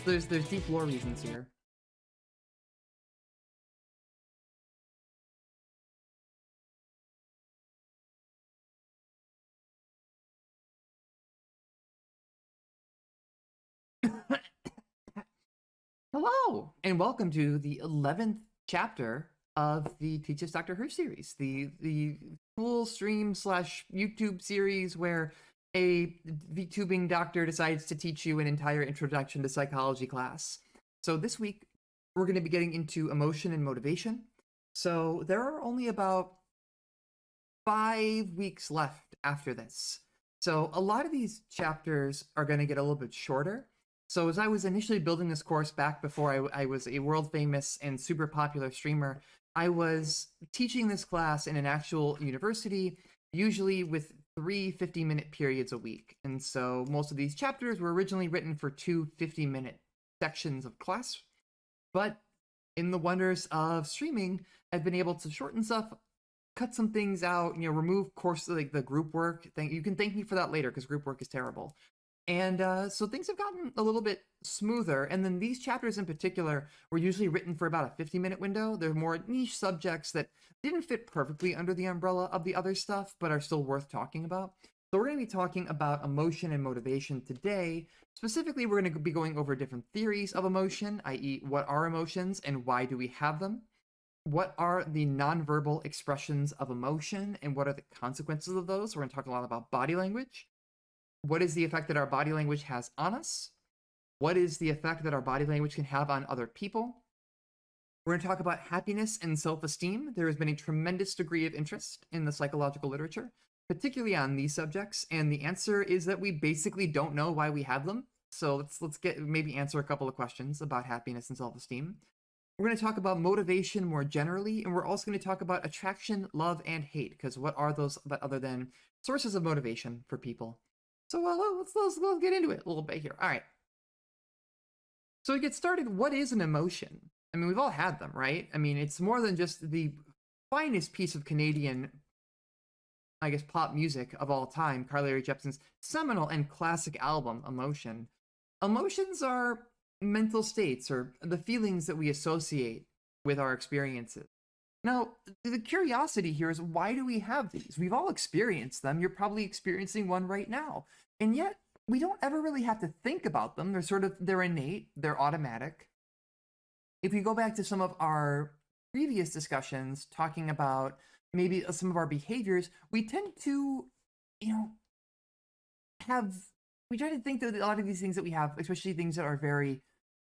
there's deep lore reasons here. Hello, and welcome to the 11th chapter of the Teach Us Doctor Who series, the cool stream slash YouTube series where a VTubing doctor decides to teach you an entire introduction to psychology class. So this week, we're going to be getting into emotion and motivation. So there are only about 5 weeks left after this. So a lot of these chapters are going to get a little bit shorter. So as I was initially building this course back before I was a world famous and super popular streamer, I was teaching this class in an actual university, usually with 3 50-minute periods a week. And so most of these chapters were originally written for 2 50-minute sections of class. But in the wonders of streaming, I've been able to shorten stuff, cut some things out, remove course like the group work. You can thank me for that later because group work is terrible. And so things have gotten a little bit smoother. And then these chapters in particular were usually written for about a 50-minute window. They're more niche subjects that didn't fit perfectly under the umbrella of the other stuff, but are still worth talking about. So we're going to be talking about emotion and motivation today. Specifically, we're going to be going over different theories of emotion, i.e. what are emotions and why do we have them? What are the nonverbal expressions of emotion and what are the consequences of those? We're going to talk a lot about body language. What is the effect that our body language has on us? What is the effect that our body language can have on other people? We're going to talk about happiness and self-esteem. There has been a tremendous degree of interest in the psychological literature, particularly on these subjects, and the answer is that we basically don't know why we have them. So let's maybe answer a couple of questions about happiness and self-esteem. We're going to talk about motivation more generally, and we're also going to talk about attraction, love, and hate, because what are those but other than sources of motivation for people? So let's get into it a little bit here. All right. So to get started, what is an emotion? I mean, we've all had them, right? I mean, it's more than just the finest piece of Canadian, I guess, pop music of all time, Carly Rae Jepsen's seminal and classic album, Emotion. Emotions are mental states or the feelings that we associate with our experiences. Now, the curiosity here is, why do we have these? We've all experienced them. You're probably experiencing one right now. And yet, we don't ever really have to think about them. They're innate, they're automatic. If we go back to some of our previous discussions talking about maybe some of our behaviors, we tend to, we try to think that a lot of these things that we have, especially things that are very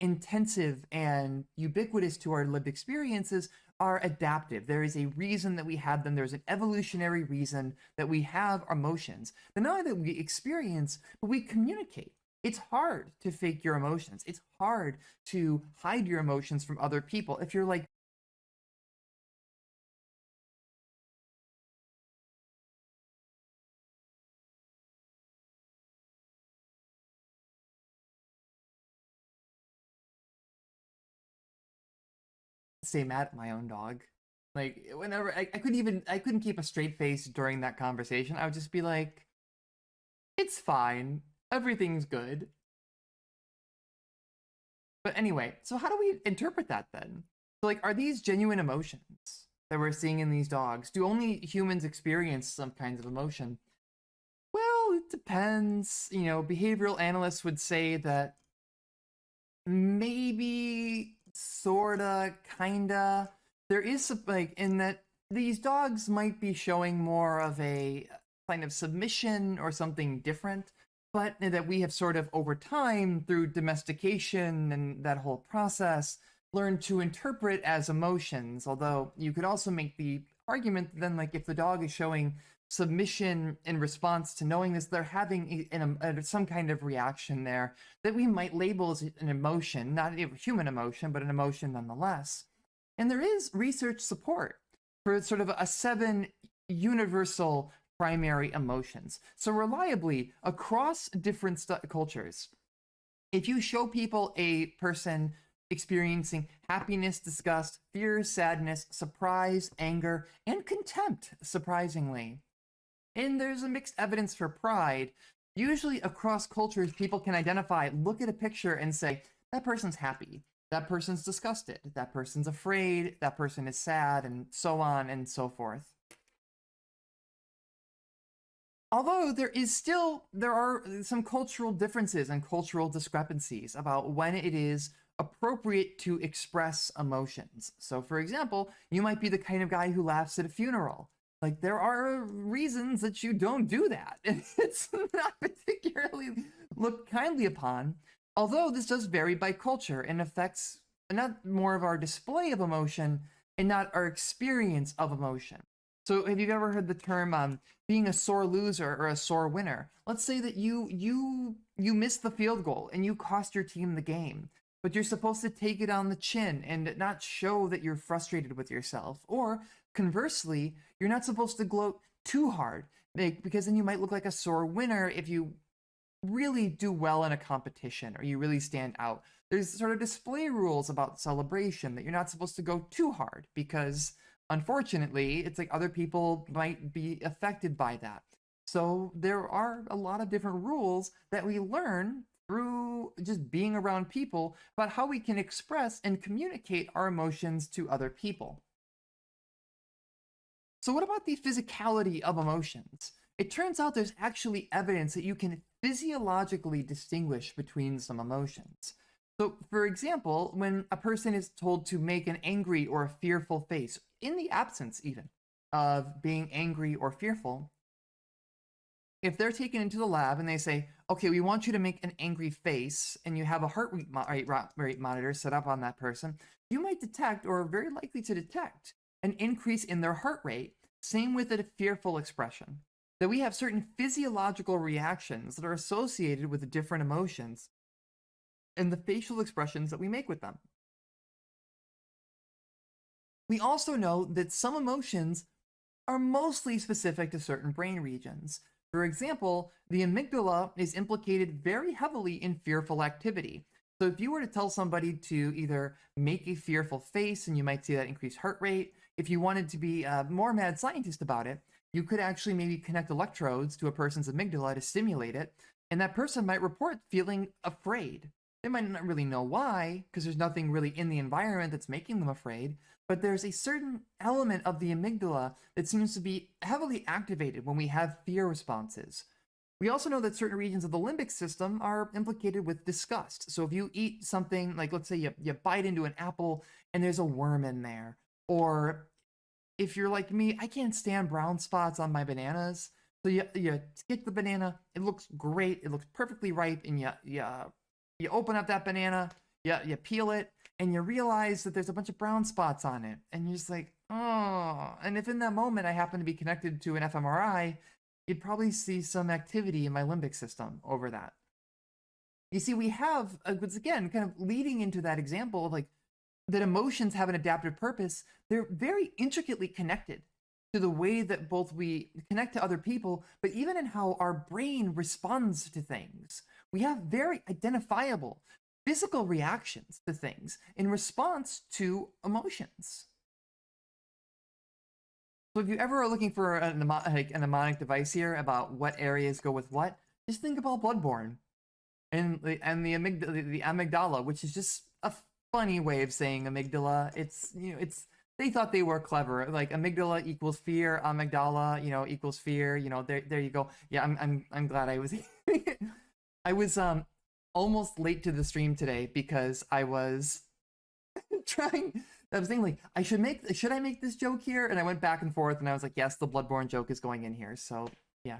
intensive and ubiquitous to our lived experiences, are adaptive. There is a reason that we have them. There's an evolutionary reason that we have emotions. But not only that we experience, but we communicate. It's hard to fake your emotions. It's hard to hide your emotions from other people. If you're like, stay mad at my own dog. Like, whenever I couldn't keep a straight face during that conversation. I would just be like, it's fine. Everything's good. But anyway, so how do we interpret that then? So, like, are these genuine emotions that we're seeing in these dogs? Do only humans experience some kinds of emotion? Well, it depends. Behavioral analysts would say that maybe, sorta, kinda. There is some, like, in that these dogs might be showing more of a kind of submission or something different, but that we have sort of over time through domestication and that whole process learned to interpret as emotions. Although you could also make the argument then, like, if the dog is showing submission in response to knowing this, they're having some kind of reaction there that we might label as an emotion, not a human emotion, but an emotion nonetheless. And there is research support for sort of a 7 universal primary emotions. So reliably, across different cultures, if you show people a person experiencing happiness, disgust, fear, sadness, surprise, anger, and contempt, surprisingly, and there's a mixed evidence for pride, usually across cultures, people can identify, look at a picture and say, that person's happy, that person's disgusted, that person's afraid, that person is sad, and so on and so forth. Although there are some cultural differences and cultural discrepancies about when it is appropriate to express emotions. So for example, you might be the kind of guy who laughs at a funeral. Like, there are reasons that you don't do that, and it's not particularly looked kindly upon. Although this does vary by culture and affects not more of our display of emotion and not our experience of emotion. So have you ever heard the term being a sore loser or a sore winner? Let's say that you missed the field goal and you cost your team the game, but you're supposed to take it on the chin and not show that you're frustrated with yourself. Or conversely, you're not supposed to gloat too hard, because then you might look like a sore winner if you really do well in a competition or you really stand out. There's sort of display rules about celebration that you're not supposed to go too hard, because unfortunately, it's like other people might be affected by that. So there are a lot of different rules that we learn through just being around people about how we can express and communicate our emotions to other people. So what about the physicality of emotions? It turns out there's actually evidence that you can physiologically distinguish between some emotions. So, for example, when a person is told to make an angry or a fearful face, in the absence even of being angry or fearful, if they're taken into the lab and they say, okay, we want you to make an angry face, and you have a heart rate monitor set up on that person, you might detect, or are very likely to detect, an increase in their heart rate. Same with a fearful expression. That we have certain physiological reactions that are associated with different emotions and the facial expressions that we make with them. We also know that some emotions are mostly specific to certain brain regions. For example, the amygdala is implicated very heavily in fearful activity. So if you were to tell somebody to either make a fearful face, and you might see that increased heart rate, if you wanted to be a more mad scientist about it, you could actually maybe connect electrodes to a person's amygdala to stimulate it, and that person might report feeling afraid. They might not really know why, because there's nothing really in the environment that's making them afraid, but there's a certain element of the amygdala that seems to be heavily activated when we have fear responses. We also know that certain regions of the limbic system are implicated with disgust. So if you eat something, like let's say you bite into an apple and there's a worm in there, or if you're like me, I can't stand brown spots on my bananas. So you get the banana, it looks great, it looks perfectly ripe, and you open up that banana, you peel it, and you realize that there's a bunch of brown spots on it, and you're just like, oh. And if in that moment I happen to be connected to an fMRI, you'd probably see some activity in my limbic system over that. You see, we have, once again, kind of leading into that example of like, that emotions have an adaptive purpose. They're very intricately connected to the way that both we connect to other people, but even in how our brain responds to things. We have very identifiable physical reactions to things in response to emotions. So if you ever are looking for a mnemonic device here about what areas go with what, just think about Bloodborne and the amygdala, which is just a funny way of saying amygdala. It's they thought they were clever. Like amygdala equals fear, amygdala, equals fear. There you go. Yeah, I'm glad I was I was almost late to the stream today because I was trying. I was thinking like should I make this joke here? And I went back and forth, and I was like, yes, the Bloodborne joke is going in here. So yeah,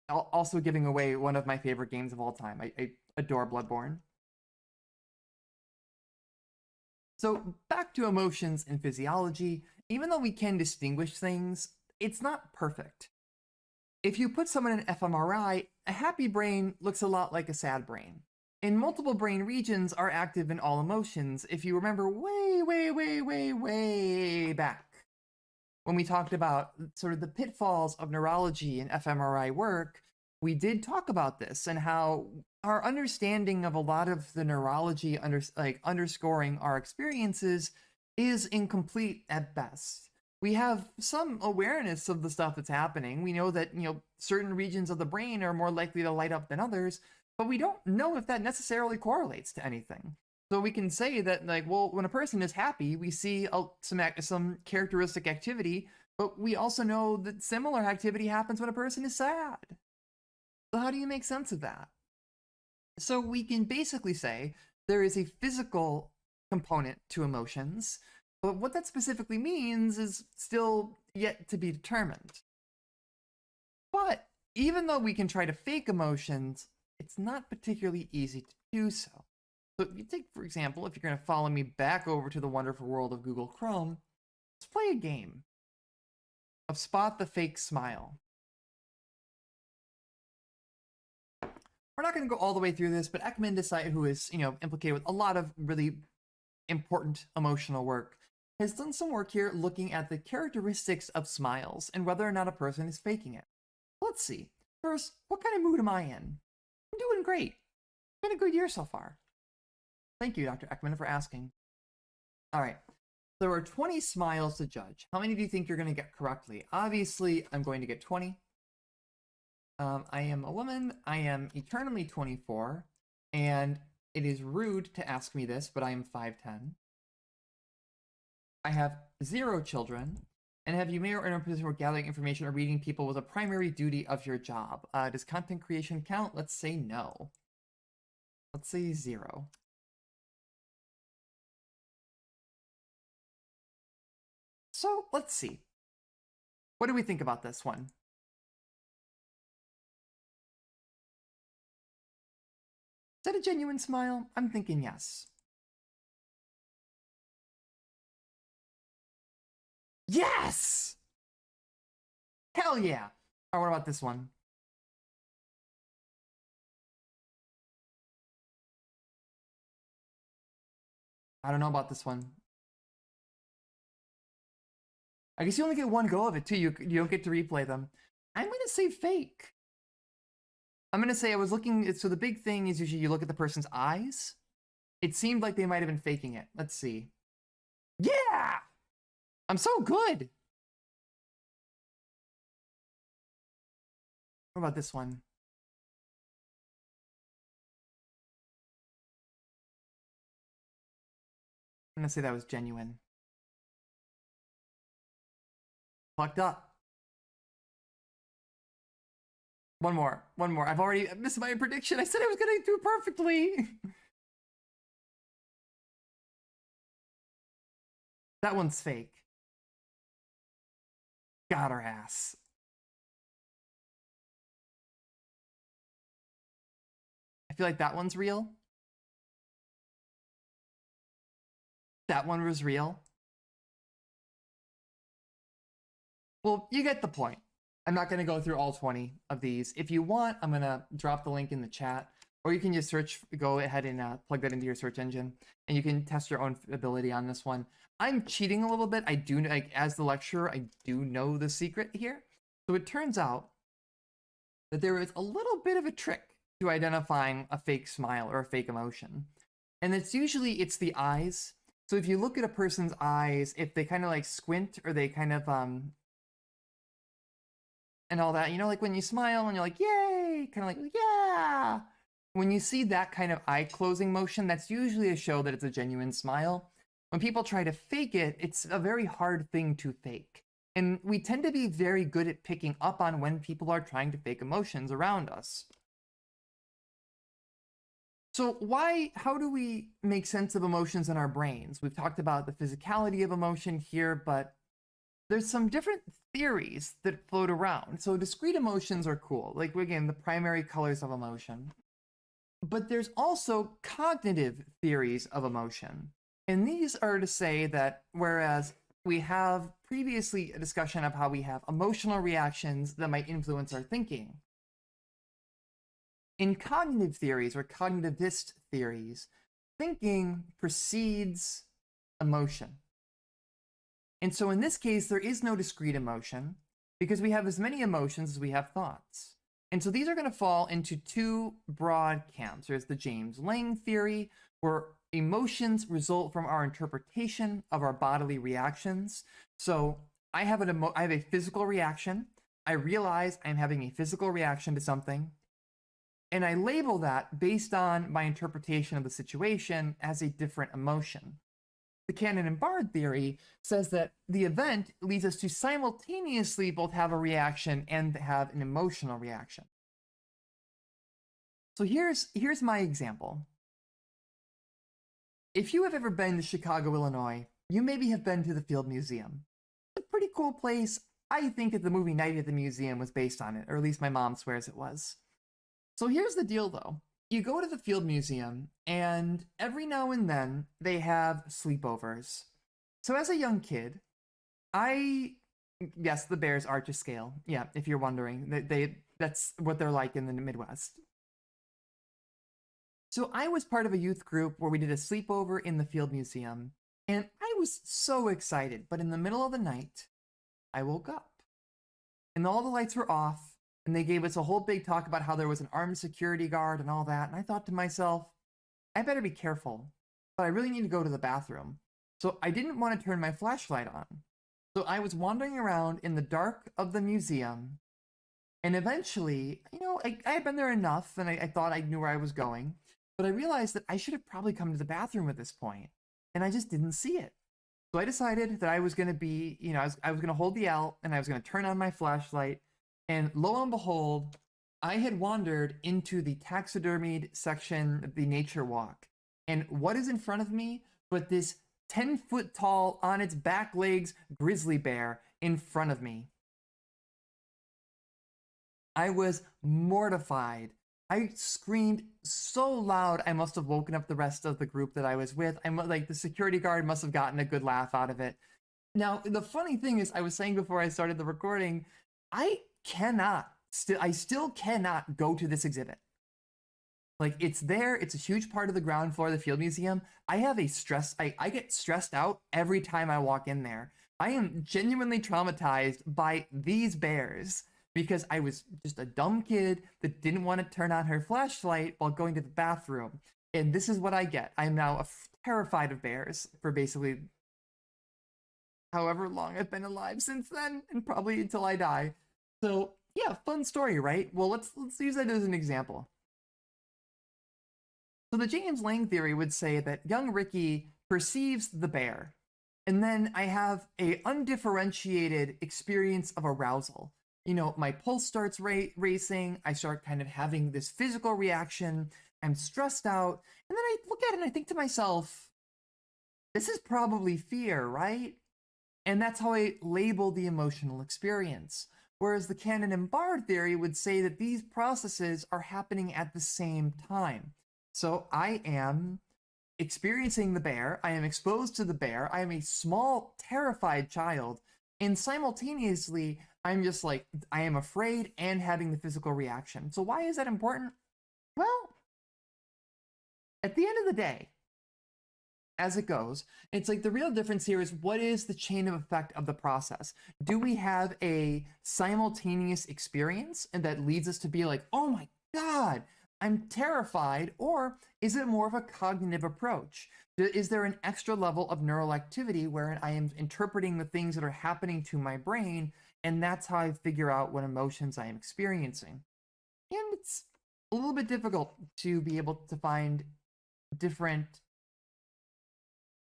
also giving away one of my favorite games of all time. I adore Bloodborne. So back to emotions and physiology, even though we can distinguish things, it's not perfect. If you put someone in an fMRI, a happy brain looks a lot like a sad brain. And multiple brain regions are active in all emotions, if you remember way back when we talked about sort of the pitfalls of neurology and fMRI work. We did talk about this and how our understanding of a lot of the neurology underscoring our experiences is incomplete at best. We have some awareness of the stuff that's happening. We know that, certain regions of the brain are more likely to light up than others, but we don't know if that necessarily correlates to anything. So we can say that, like, well, when a person is happy, we see some characteristic activity, but we also know that similar activity happens when a person is sad. So how do you make sense of that? So we can basically say there is a physical component to emotions, but what that specifically means is still yet to be determined. But even though we can try to fake emotions, it's not particularly easy to do so. So if you take, for example, if you're going to follow me back over to the wonderful world of Google Chrome, let's play a game of Spot the Fake Smile. We're not going to go all the way through this, but Ekman Desai, who is, implicated with a lot of really important emotional work, has done some work here looking at the characteristics of smiles and whether or not a person is faking it. Let's see. First, what kind of mood am I in? I'm doing great. It's been a good year so far. Thank you, Dr. Ekman, for asking. All right. There are 20 smiles to judge. How many do you think you're going to get correctly? Obviously, I'm going to get 20. I am a woman. I am eternally 24. And it is rude to ask me this, but I am 5'10". I have 0 children. And have you made or in a position where gathering information or reading people was a primary duty of your job? Does content creation count? Let's say no. Let's say 0. So let's see. What do we think about this one? Is that a genuine smile? I'm thinking yes. Yes! Hell yeah! All right, what about this one? I don't know about this one. I guess you only get one go of it too. You don't get to replay them. I'm gonna say fake. I'm gonna say I was looking. So the big thing is usually you look at the person's eyes. It seemed like they might have been faking it. Let's see. Yeah! I'm so good. What about this one? I'm gonna say that was genuine. Fucked up. One more. I've already missed my prediction. I said I was gonna do perfectly. That one's fake. Got her ass. I feel like that one's real. That one was real. Well, you get the point. I'm not going to go through all 20 of these. If you want, I'm going to drop the link in the chat, or you can just go ahead and plug that into your search engine, and you can test your own ability on this one. I'm cheating a little bit. I do, like, as the lecturer, I do know the secret here. So it turns out that there is a little bit of a trick to identifying a fake smile or a fake emotion. And it's the eyes. So if you look at a person's eyes, if they kind of like squint or they kind of and all that, like when you smile and you're like, yay, kind of like, yeah. When you see that kind of eye closing motion, that's usually a show that it's a genuine smile. When people try to fake it, it's a very hard thing to fake. And we tend to be very good at picking up on when people are trying to fake emotions around us. So how do we make sense of emotions in our brains? We've talked about the physicality of emotion here, but there's some different theories that float around. So discrete emotions are cool, like, again, the primary colors of emotion. But there's also cognitive theories of emotion. And these are to say that whereas we have previously a discussion of how we have emotional reactions that might influence our thinking, in cognitive theories or cognitivist theories, thinking precedes emotion. And so in this case, there is no discrete emotion because we have as many emotions as we have thoughts. And so these are going to fall into 2 broad camps. There's the James Lange theory, where emotions result from our interpretation of our bodily reactions. So I have a physical reaction. I realize I'm having a physical reaction to something. and I label that based on my interpretation of the situation as a different emotion. The canon and Bard theory says that the event leads us to simultaneously both have a reaction and have an emotional reaction. So here's my example. If you have ever been to Chicago, Illinois, you maybe have been to the Field Museum. It's a pretty cool place. I think that the movie Night at the Museum was based on it, or at least my mom swears it was. So here's the deal though. You go to the Field Museum, and every now and then they have sleepovers. So as a young kid, yes, the bears are to scale. Yeah, if you're wondering, that's what they're like in the Midwest. So I was part of a youth group where we did a sleepover in the Field Museum, and I was so excited. But in the middle of the night, I woke up, and all the lights were off, and they gave us a whole big talk about how there was an armed security guard and all that. And I thought to myself, I better be careful, but I really need to go to the bathroom. So I didn't want to turn my flashlight on. So I was wandering around in the dark of the museum, and eventually, I had been there enough, and I thought I knew where I was going, but I realized that I should have probably come to the bathroom at this point, and I just didn't see it. So I decided that I was going to be, I was going to hold the L, and I was going to turn on my flashlight, and lo and behold, I had wandered into the taxidermied section of the nature walk. And what is in front of me but this 10-foot tall, on its back legs, grizzly bear in front of me? I was mortified. I screamed so loud, I must have woken up the rest of the group that I was with. The security guard must have gotten a good laugh out of it. Now, the funny thing is, I was saying before I started the recording, I still cannot go to this exhibit. Like, it's there, it's a huge part of the ground floor of the Field Museum. I get stressed out every time I walk in there. I am genuinely traumatized by these bears because I was just a dumb kid that didn't want to turn on her flashlight while going to the bathroom. And this is what I get. I am now terrified of bears for basically however long I've been alive since then, and probably until I die. So yeah, fun story, right? Well, let's use that as an example. So the James Lang theory would say that young Ricky perceives the bear, and then I have a undifferentiated experience of arousal. My pulse starts racing, I start kind of having this physical reaction, I'm stressed out, and then I look at it and I think to myself, this is probably fear, right? And that's how I label the emotional experience. Whereas the canon and Bard theory would say that these processes are happening at the same time. So I am experiencing the bear, I am exposed to the bear, I am a small, terrified child, and simultaneously, I'm just like, I am afraid and having the physical reaction. So why is that important? Well, at the end of the day, as it goes, it's like the real difference here is what is the chain of effect of the process? Do we have a simultaneous experience and that leads us to be like, oh my God, I'm terrified? Or is it more of a cognitive approach? Is there an extra level of neural activity where I am interpreting the things that are happening to my brain, and that's how I figure out what emotions I am experiencing? And it's a little bit difficult to be able to find different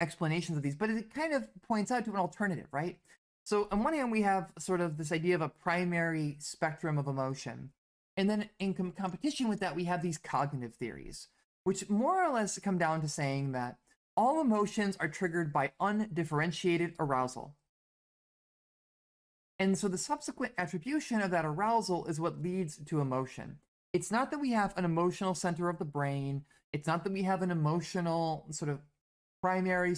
explanations of these, but it kind of points out to an alternative, right? So on one hand, we have sort of this idea of a primary spectrum of emotion. And then in competition with that, we have these cognitive theories, which more or less come down to saying that all emotions are triggered by undifferentiated arousal. And so the subsequent attribution of that arousal is what leads to emotion. It's not that we have an emotional center of the brain. It's not that we have an emotional sort of primary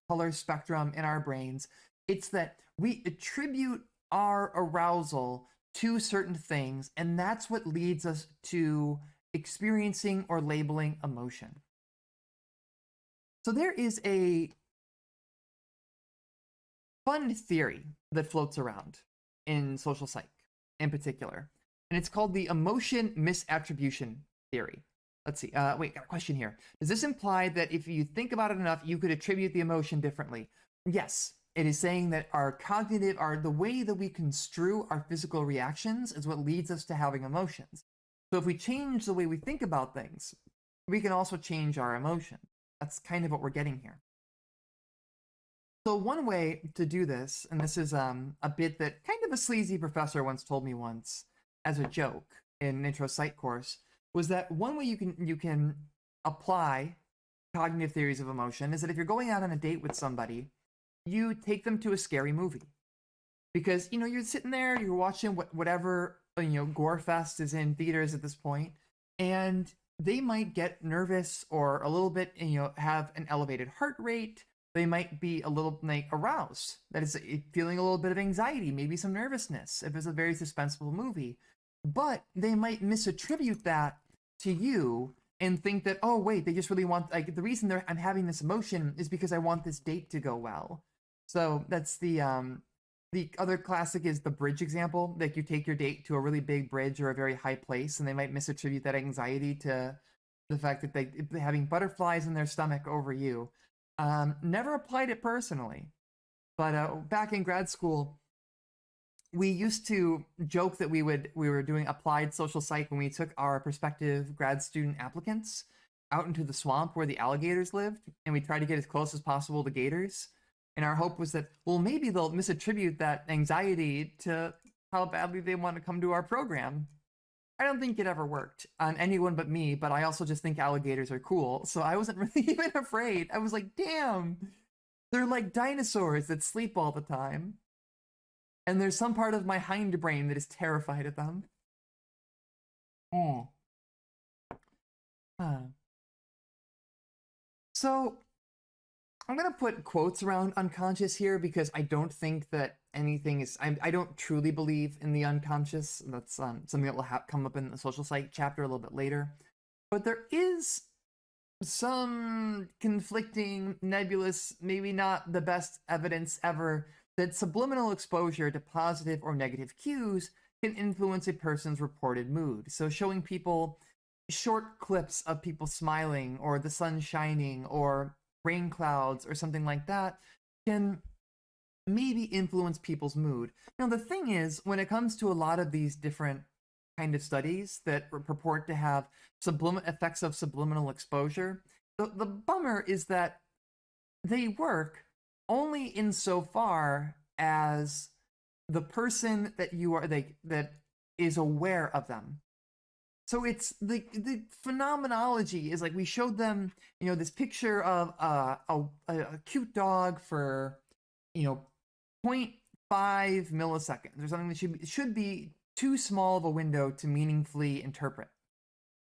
color spectrum in our brains. It's that we attribute our arousal to certain things, and that's what leads us to experiencing or labeling emotion. So there is a fun theory that floats around in social psych in particular, and it's called the emotion misattribution theory. Let's see. Wait, got a question here. Does this imply that if you think about it enough, you could attribute the emotion differently? Yes. It is saying that the way that we construe our physical reactions is what leads us to having emotions. So if we change the way we think about things, we can also change our emotion. That's kind of what we're getting here. So one way to do this, and this is a bit that kind of a sleazy professor once told me once as a joke in an intro psych course, was that one way you can apply cognitive theories of emotion is that if you're going out on a date with somebody, you take them to a scary movie. Because you're sitting there, you're watching whatever gore fest is in theaters at this point, and they might get nervous or a little bit, have an elevated heart rate. They might be a little like aroused, that is, feeling a little bit of anxiety, maybe some nervousness if it's a very suspenseful movie. But they might misattribute that to you and think that, oh wait, they just really want, like, the reason I'm having this emotion is because I want this date to go well. So that's the other classic is the bridge example. Like, you take your date to a really big bridge or a very high place, and they might misattribute that anxiety to the fact that they're having butterflies in their stomach over you. Never applied it personally, but back in grad school, we used to joke that we were doing applied social psych when we took our prospective grad student applicants out into the swamp where the alligators lived, and we tried to get as close as possible to gators. And our hope was that, well, maybe they'll misattribute that anxiety to how badly they want to come to our program. I don't think it ever worked on anyone but me, but I also just think alligators are cool, so I wasn't really even afraid. I was like, damn, they're like dinosaurs that sleep all the time. And there's some part of my hindbrain that is terrified of them. Mm. Huh. So I'm gonna put quotes around unconscious here because I don't think that anything is. I don't truly believe in the unconscious. That's something that will come up in the social psych chapter a little bit later. But there is some conflicting, nebulous, maybe not the best evidence ever that subliminal exposure to positive or negative cues can influence a person's reported mood. So showing people short clips of people smiling or the sun shining or rain clouds or something like that can maybe influence people's mood. Now, the thing is, when it comes to a lot of these different kind of studies that purport to have effects of subliminal exposure, the bummer is that they work only insofar as the person that you are that is aware of them. So it's the phenomenology is like, we showed them, this picture of a cute dog for, 0.5 milliseconds or something that should be too small of a window to meaningfully interpret.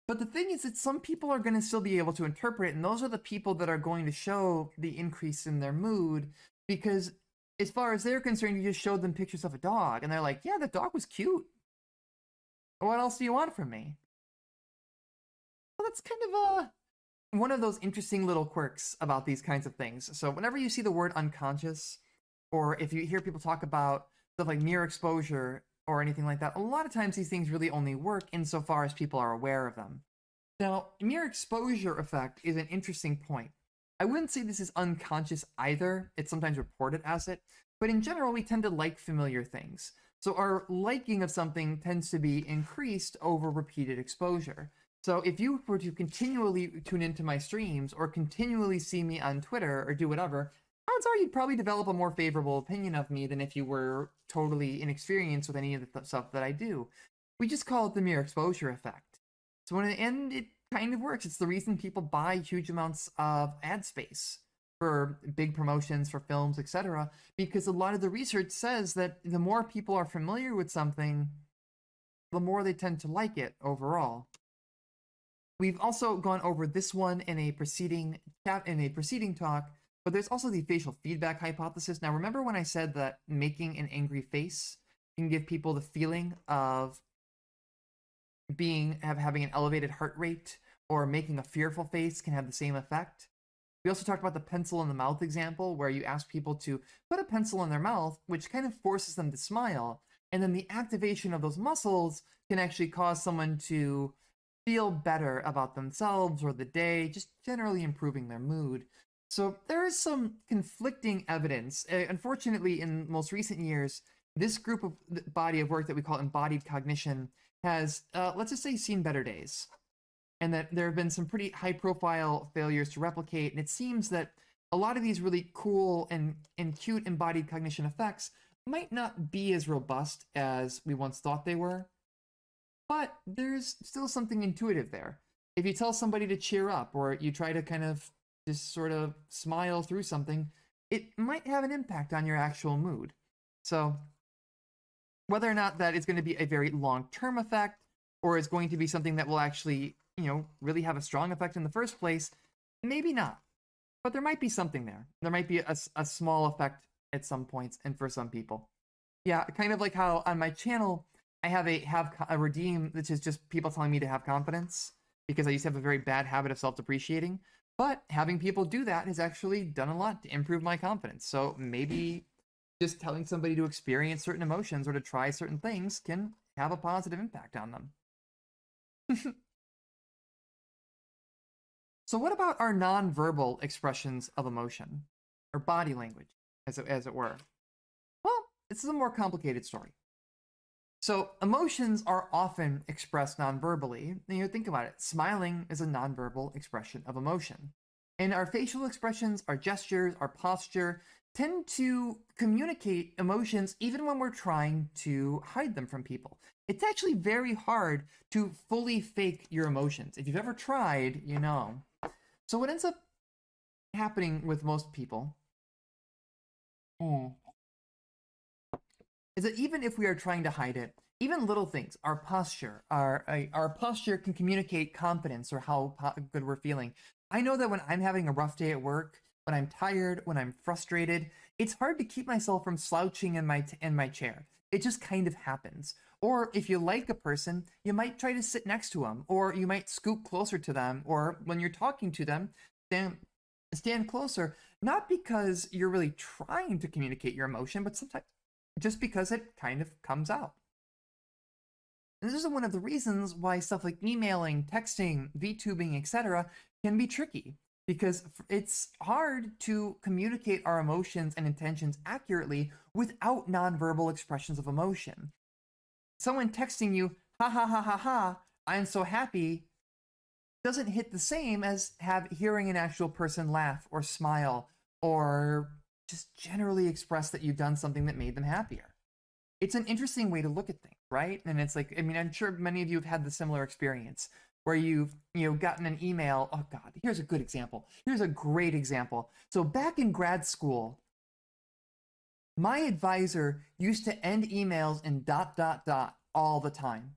But the thing is that some people are going to still be able to interpret it, and those are the people that are going to show the increase in their mood, because as far as they're concerned, you just showed them pictures of a dog, and they're like, yeah, the dog was cute. What else do you want from me? Well, that's kind of one of those interesting little quirks about these kinds of things. So whenever you see the word unconscious, or if you hear people talk about stuff like mere exposure or anything like that, a lot of times these things really only work insofar as people are aware of them. Now, mere exposure effect is an interesting point. I wouldn't say this is unconscious either. It's sometimes reported as it, but in general, we tend to like familiar things. So our liking of something tends to be increased over repeated exposure. So if you were to continually tune into my streams or continually see me on Twitter or do whatever, odds are you'd probably develop a more favorable opinion of me than if you were totally inexperienced with any of the stuff that I do. We just call it the mere exposure effect. So in the end, it kind of works. It's the reason people buy huge amounts of ad space for big promotions for films, etc., because a lot of the research says that the more people are familiar with something, the more they tend to like it overall. We've also gone over this one in a preceding talk, but there's also the facial feedback hypothesis. Now, remember when I said that making an angry face can give people the feeling of having an elevated heart rate, or making a fearful face can have the same effect? We also talked about the pencil in the mouth example, where you ask people to put a pencil in their mouth, which kind of forces them to smile, and then the activation of those muscles can actually cause someone to feel better about themselves or the day, just generally improving their mood. So there is some conflicting evidence. Unfortunately, in most recent years, this body of work that we call embodied cognition has, let's just say, seen better days, and that there have been some pretty high profile failures to replicate. And it seems that a lot of these really cool and cute embodied cognition effects might not be as robust as we once thought they were, but there's still something intuitive there. If you tell somebody to cheer up, or you try to kind of just sort of smile through something, it might have an impact on your actual mood. So whether or not that is going to be a very long-term effect, or is going to be something that will actually, really have a strong effect in the first place, maybe not. But there might be something there. There might be a small effect at some points, and for some people. Yeah, kind of like how on my channel, I have a redeem, which is just people telling me to have confidence, because I used to have a very bad habit of self-depreciating. But having people do that has actually done a lot to improve my confidence. So maybe just telling somebody to experience certain emotions or to try certain things can have a positive impact on them. So what about our nonverbal expressions of emotion, or body language, as it were? Well, this is a more complicated story. So emotions are often expressed nonverbally. Think about it. Smiling is a nonverbal expression of emotion. And our facial expressions, our gestures, our posture tend to communicate emotions even when we're trying to hide them from people. It's actually very hard to fully fake your emotions. If you've ever tried, you know. So what ends up happening with most people is that even if we are trying to hide it, even little things, our posture can communicate confidence or how good we're feeling. I know that when I'm having a rough day at work, when I'm tired, when I'm frustrated, it's hard to keep myself from slouching in my chair. It just kind of happens. Or if you like a person, you might try to sit next to them, or you might scoot closer to them, or when you're talking to them, stand closer, not because you're really trying to communicate your emotion, but sometimes just because it kind of comes out. And this is one of the reasons why stuff like emailing, texting, VTubing, etc. can be tricky, because it's hard to communicate our emotions and intentions accurately without nonverbal expressions of emotion. Someone texting you, ha ha ha ha ha, I'm so happy, doesn't hit the same as hearing an actual person laugh or smile or just generally express that you've done something that made them happier. It's an interesting way to look at things, right? And it's like, I mean, I'm sure many of you have had the similar experience where you've, gotten an email. Oh God, here's a good example. Here's a great example. So back in grad school, my advisor used to end emails in ... all the time.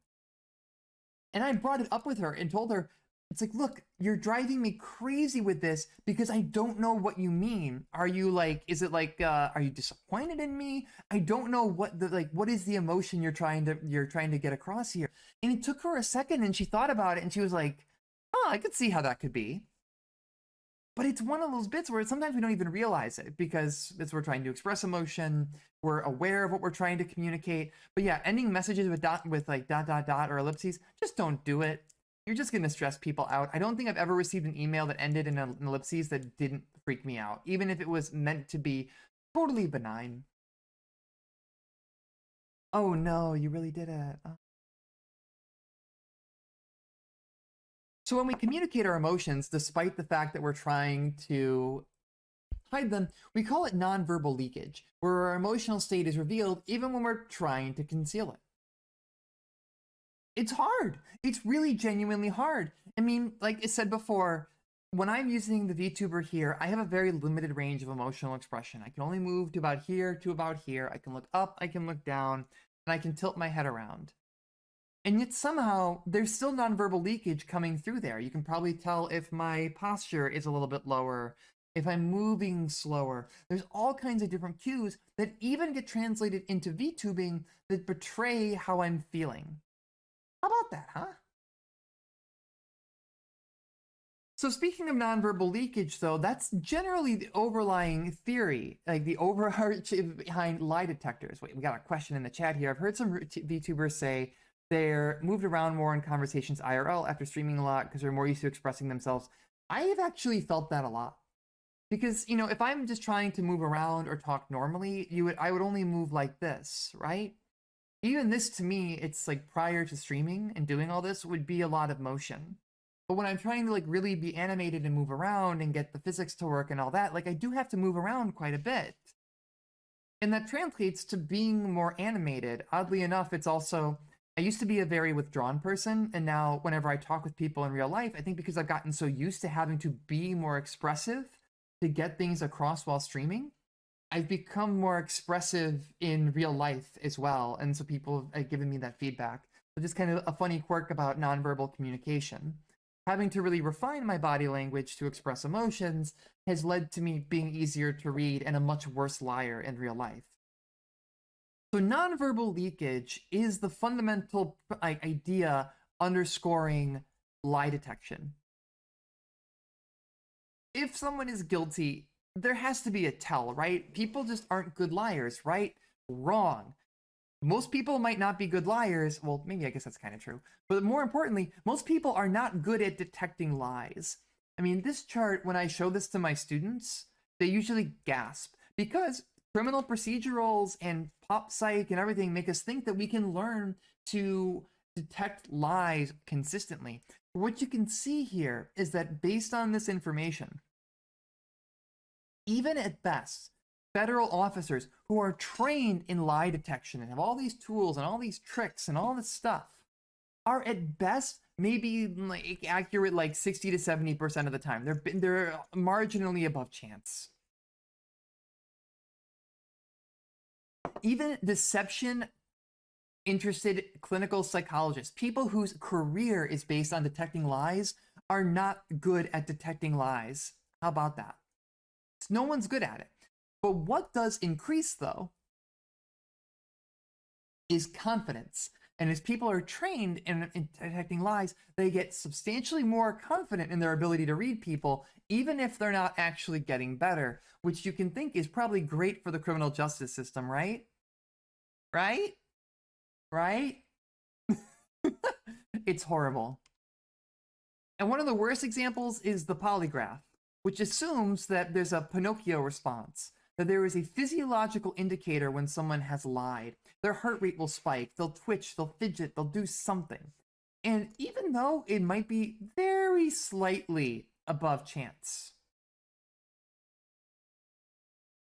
And I brought it up with her and told her, it's like, look, you're driving me crazy with this because I don't know what you mean. Are you like, is it like, are you disappointed in me? I don't know what is the emotion you're trying to get across here. And it took her a second, and she thought about it, and she was like, oh, I could see how that could be. But it's one of those bits where sometimes we don't even realize it, because we're trying to express emotion. We're aware of what we're trying to communicate. But yeah, ending messages with or ellipses, just don't do it. You're just going to stress people out. I don't think I've ever received an email that ended in an ellipses that didn't freak me out, even if it was meant to be totally benign. Oh no, you really did it. Oh. So when we communicate our emotions, despite the fact that we're trying to hide them, we call it nonverbal leakage, where our emotional state is revealed even when we're trying to conceal it. It's hard. It's really genuinely hard. I mean, like I said before, when I'm using the VTuber here, I have a very limited range of emotional expression. I can only move to about here to about here. I can look up, I can look down, and I can tilt my head around. And yet somehow there's still nonverbal leakage coming through there. You can probably tell if my posture is a little bit lower, if I'm moving slower. There's all kinds of different cues that even get translated into VTubing that betray how I'm feeling. How about that, huh? So speaking of nonverbal leakage, though, that's generally the overlying theory, like the overarching behind lie detectors. Wait, we got a question in the chat here. I've heard some VTubers say they're moved around more in conversations IRL after streaming a lot because they're more used to expressing themselves. I have actually felt that a lot. Because, if I'm just trying to move around or talk normally, I would only move like this, right? Even this to me, it's like prior to streaming and doing all this would be a lot of motion. But when I'm trying to like really be animated and move around and get the physics to work and all that, like I do have to move around quite a bit. And that translates to being more animated. Oddly enough, it's also, I used to be a very withdrawn person, and now whenever I talk with people in real life, I think because I've gotten so used to having to be more expressive to get things across while streaming, I've become more expressive in real life as well. And so people have given me that feedback. So just kind of a funny quirk about nonverbal communication. Having to really refine my body language to express emotions has led to me being easier to read and a much worse liar in real life. So nonverbal leakage is the fundamental idea underscoring lie detection. If someone is guilty, there has to be a tell, right? People just aren't good liars, right? Wrong. Most people might not be good liars. Well, maybe I guess that's kind of true. But more importantly, most people are not good at detecting lies. I mean, this chart, when I show this to my students, they usually gasp because criminal procedurals and pop psych and everything make us think that we can learn to detect lies consistently. What you can see here is that based on this information, even at best, federal officers who are trained in lie detection and have all these tools and all these tricks and all this stuff are at best maybe like accurate like 60 to 70% of the time. They're marginally above chance. Even deception interested clinical psychologists, people whose career is based on detecting lies, are not good at detecting lies. How about that? No one's good at it. But what does increase, though, is confidence. And as people are trained in detecting lies, they get substantially more confident in their ability to read people, even if they're not actually getting better, which you can think is probably great for the criminal justice system, right? Right? Right? It's horrible. And one of the worst examples is the polygraph, which assumes that there's a Pinocchio response, that there is a physiological indicator when someone has lied. Their heart rate will spike, they'll twitch, they'll fidget, they'll do something. And even though it might be very slightly above chance,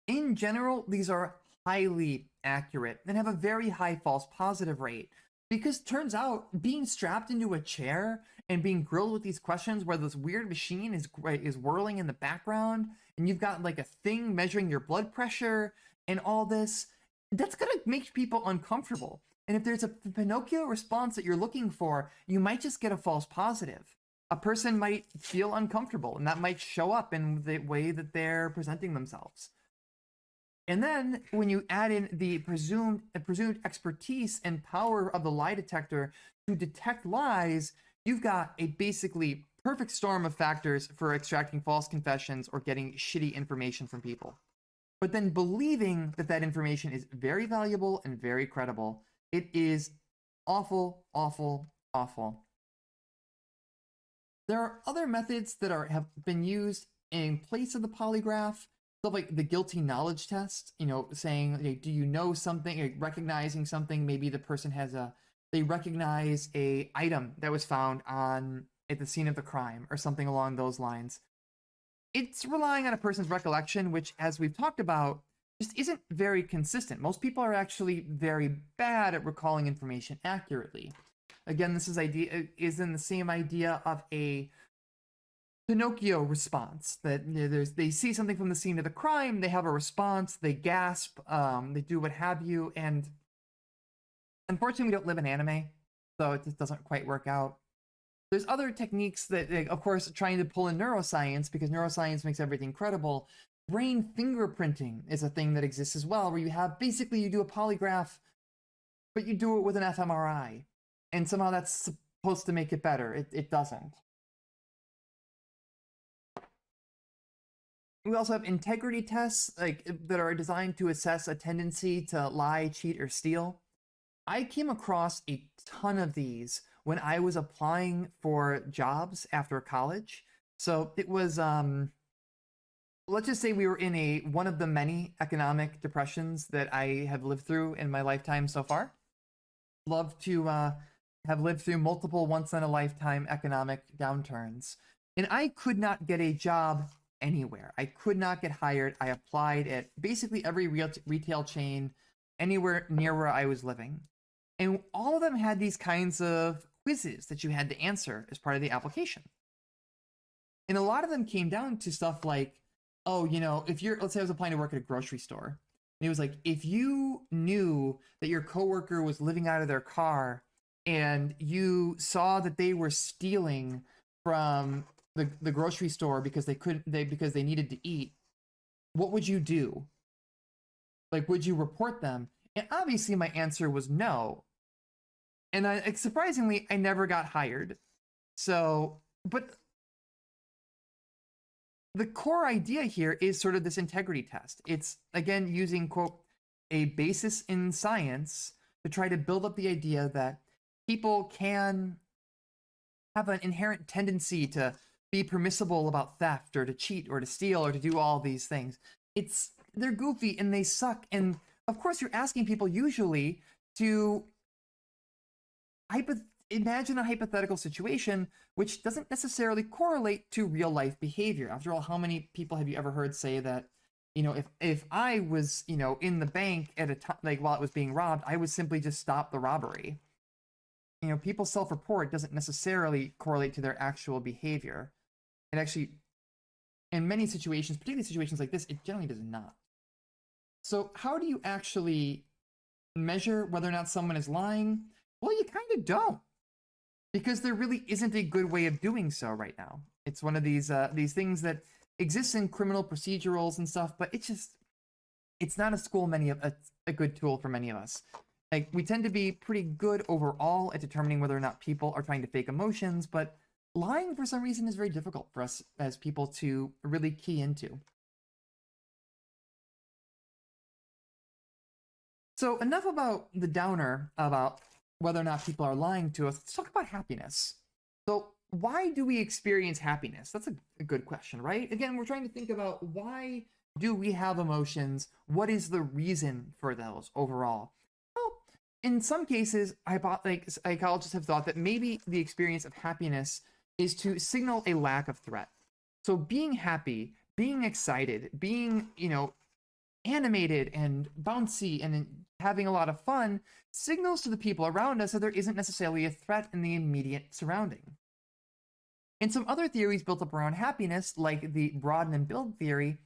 in general, these are highly accurate and have a very high false positive rate. Because turns out being strapped into a chair and being grilled with these questions where this weird machine is whirling in the background and you've got like a thing measuring your blood pressure and all this, that's gonna make people uncomfortable. And if there's a Pinocchio response that you're looking for, you might just get a false positive. A person might feel uncomfortable and that might show up in the way that they're presenting themselves. And then when you add in the presumed expertise and power of the lie detector to detect lies, you've got a basically perfect storm of factors for extracting false confessions or getting shitty information from people. But then believing that that information is very valuable and very credible, it is awful, awful, awful. There are other methods that have been used in place of the polygraph. Stuff like the guilty knowledge test, saying, okay, do you know something, like recognizing something, maybe the person they recognize a item that was found at the scene of the crime or something along those lines. It's relying on a person's recollection, which, as we've talked about, just isn't very consistent. Most people are actually very bad at recalling information accurately. Again, this is in the same idea of a Pinocchio response, that they see something from the scene of the crime, they have a response, they gasp, they do what have you, and unfortunately we don't live in anime, so it just doesn't quite work out. There's other techniques that, of course, trying to pull in neuroscience, because neuroscience makes everything credible. Brain fingerprinting is a thing that exists as well, where you do a polygraph, but you do it with an fMRI, and somehow that's supposed to make it better. It doesn't. We also have integrity tests that are designed to assess a tendency to lie, cheat, or steal. I came across a ton of these when I was applying for jobs after college. So it was, let's just say we were in one of the many economic depressions that I have lived through in my lifetime so far. love to have lived through multiple once-in-a-lifetime economic downturns. And I could not get a job anywhere. I could not get hired. I applied at basically every retail chain anywhere near where I was living. And all of them had these kinds of quizzes that you had to answer as part of the application. And a lot of them came down to stuff like, oh, if let's say I was applying to work at a grocery store. And it was like, if you knew that your coworker was living out of their car and you saw that they were stealing from the grocery store because because they needed to eat, what would you do? Like, would you report them? And obviously my answer was no. And surprisingly, I never got hired. So, but the core idea here is sort of this integrity test. It's, again, using, quote, a basis in science to try to build up the idea that people can have an inherent tendency to be permissible about theft or to cheat or to steal or to do all these things. They're goofy and they suck. And of course, you're asking people usually to imagine a hypothetical situation which doesn't necessarily correlate to real life behavior. After all, how many people have you ever heard say that, if I was, in the bank at a time, like while it was being robbed, I would simply just stop the robbery. People self-report doesn't necessarily correlate to their actual behavior. It actually, in many situations, particularly situations like this, it generally does not. So how do you actually measure whether or not someone is lying? Well, you kind of don't, because there really isn't a good way of doing so right now. It's one of these things that exists in criminal procedurals and stuff, but it's not a good tool for many of us. Like, we tend to be pretty good overall at determining whether or not people are trying to fake emotions, but lying for some reason is very difficult for us as people to really key into. So enough about the downer about whether or not people are lying to us. Let's talk about happiness. So why do we experience happiness? That's a good question, right? Again, we're trying to think about, why do we have emotions? What is the reason for those overall? Well, in some cases, psychologists have thought that maybe the experience of happiness is to signal a lack of threat. So being happy, being excited, being, animated and bouncy and having a lot of fun signals to the people around us that there isn't necessarily a threat in the immediate surrounding. And some other theories built up around happiness, like the broaden and build theory,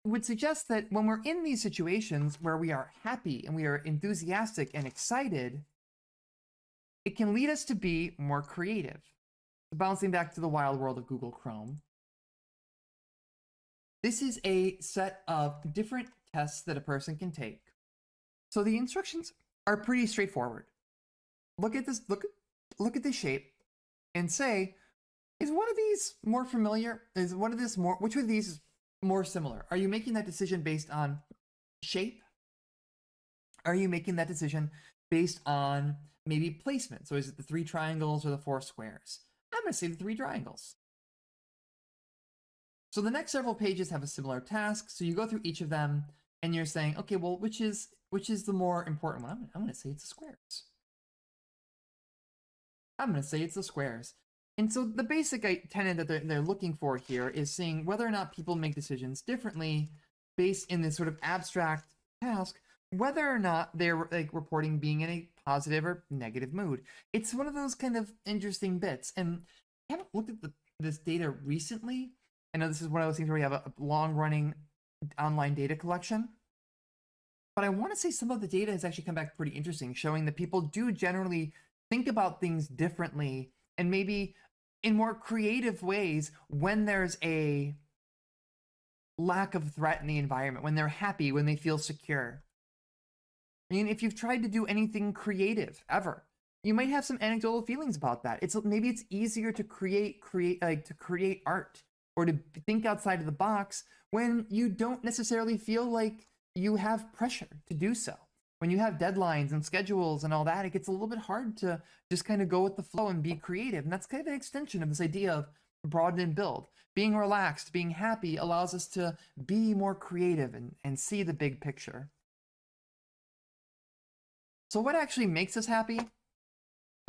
would suggest that when we're in these situations where we are happy and we are enthusiastic and excited, it can lead us to be more creative. Bouncing back to the wild world of Google Chrome, this is a set of different tests that a person can take. So the instructions are pretty straightforward. Look at this, look at this shape and say, is one of these more familiar? Which of these is more similar? Are you making that decision based on shape? Are you making that decision based on maybe placement? So is it the 3 triangles or the 4 squares? I'm going to say the 3 triangles. So the next several pages have a similar task. So you go through each of them and you're saying, okay, well, which is the more important one? I'm going to say it's the squares. I'm going to say it's the squares. And so the basic tenet that they're looking for here is seeing whether or not people make decisions differently based in this sort of abstract task, whether or not they're reporting being in a positive or negative mood. It's one of those kind of interesting bits. And I haven't looked at this data recently. I know this is one of those things where we have a long-running online data collection. But I want to say some of the data has actually come back pretty interesting, showing that people do generally think about things differently and maybe in more creative ways when there's a lack of threat in the environment, when they're happy, when they feel secure. I mean, if you've tried to do anything creative ever, you might have some anecdotal feelings about that. Maybe it's easier to create art or to think outside of the box when you don't necessarily feel like you have pressure to do so. When you have deadlines and schedules and all that, it gets a little bit hard to just kind of go with the flow and be creative. And that's kind of an extension of this idea of broaden and build. Being relaxed, being happy allows us to be more creative and see the big picture. So what actually makes us happy?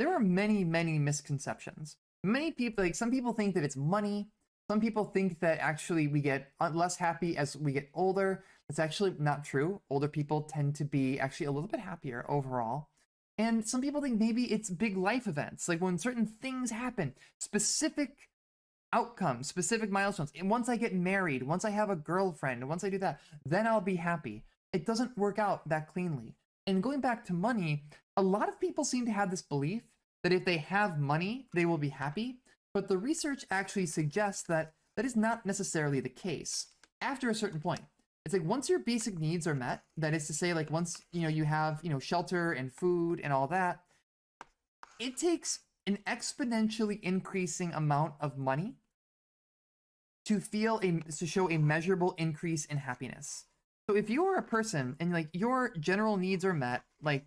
there are many, many misconceptions. Many people, like some people think that it's money. Some people think that actually we get less happy as we get older. That's actually not true. Older people tend to be actually a little bit happier overall. And some people think maybe it's big life events, like when certain things happen, specific outcomes, specific milestones. And once I get married, once I have a girlfriend, once I do that, then I'll be happy. It doesn't work out that cleanly. And going back to money, a lot of people seem to have this belief that if they have money, they will be happy. But the research actually suggests that that is not necessarily the case after a certain point. It's like once your basic needs are met, that is to say, like once you have shelter and food and all that, it takes an exponentially increasing amount of money to show a measurable increase in happiness. So if you are a person and like your general needs are met, like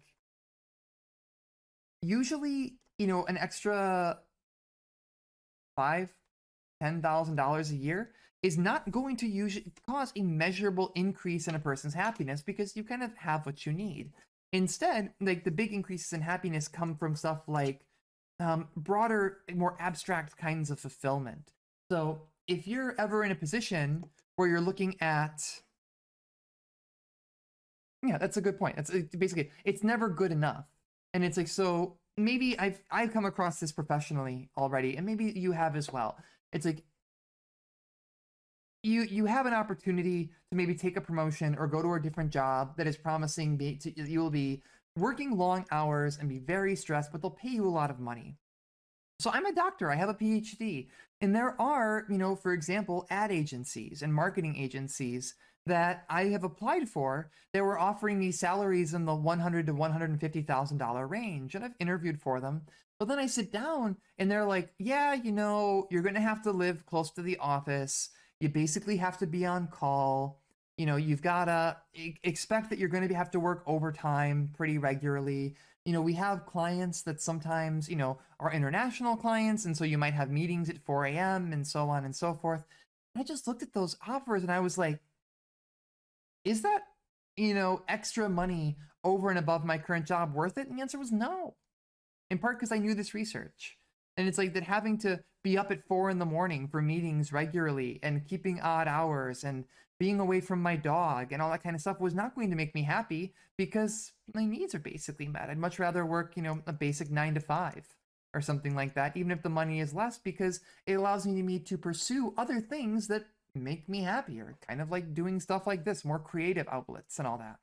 usually an extra $5,000-$10,000 a year is not going to usually cause a measurable increase in a person's happiness because you kind of have what you need. Instead, like the big increases in happiness come from stuff like broader, more abstract kinds of fulfillment. So if you're ever in a position where you're looking at, yeah, that's a good point. That's basically, it's never good enough. And it's like, so maybe I've come across this professionally already, and maybe you have as well. It's like you have an opportunity to maybe take a promotion or go to a different job that is promising you will be working long hours and be very stressed, but they'll pay you a lot of money. So I'm a doctor, I have a PhD, and there are, for example, ad agencies and marketing agencies that I have applied for that were offering me salaries in the $100,000 to $150,000 range, and I've interviewed for them. But then I sit down and they're like, yeah, you're going to have to live close to the office. You basically have to be on call. You've got to expect that you're going to have to work overtime pretty regularly. We have clients that sometimes, are international clients, and so you might have meetings at 4 a.m. and so on and so forth. And I just looked at those offers and I was like, is that, extra money over and above my current job worth it? And the answer was no. In part because I knew this research. And it's like that having to be up at 4 a.m. for meetings regularly and keeping odd hours and being away from my dog and all that kind of stuff was not going to make me happy because my needs are basically met. I'd much rather work, a basic 9 to 5 or something like that, even if the money is less, because it allows me to pursue other things that make me happier, kind of like doing stuff like this, more creative outlets and all that.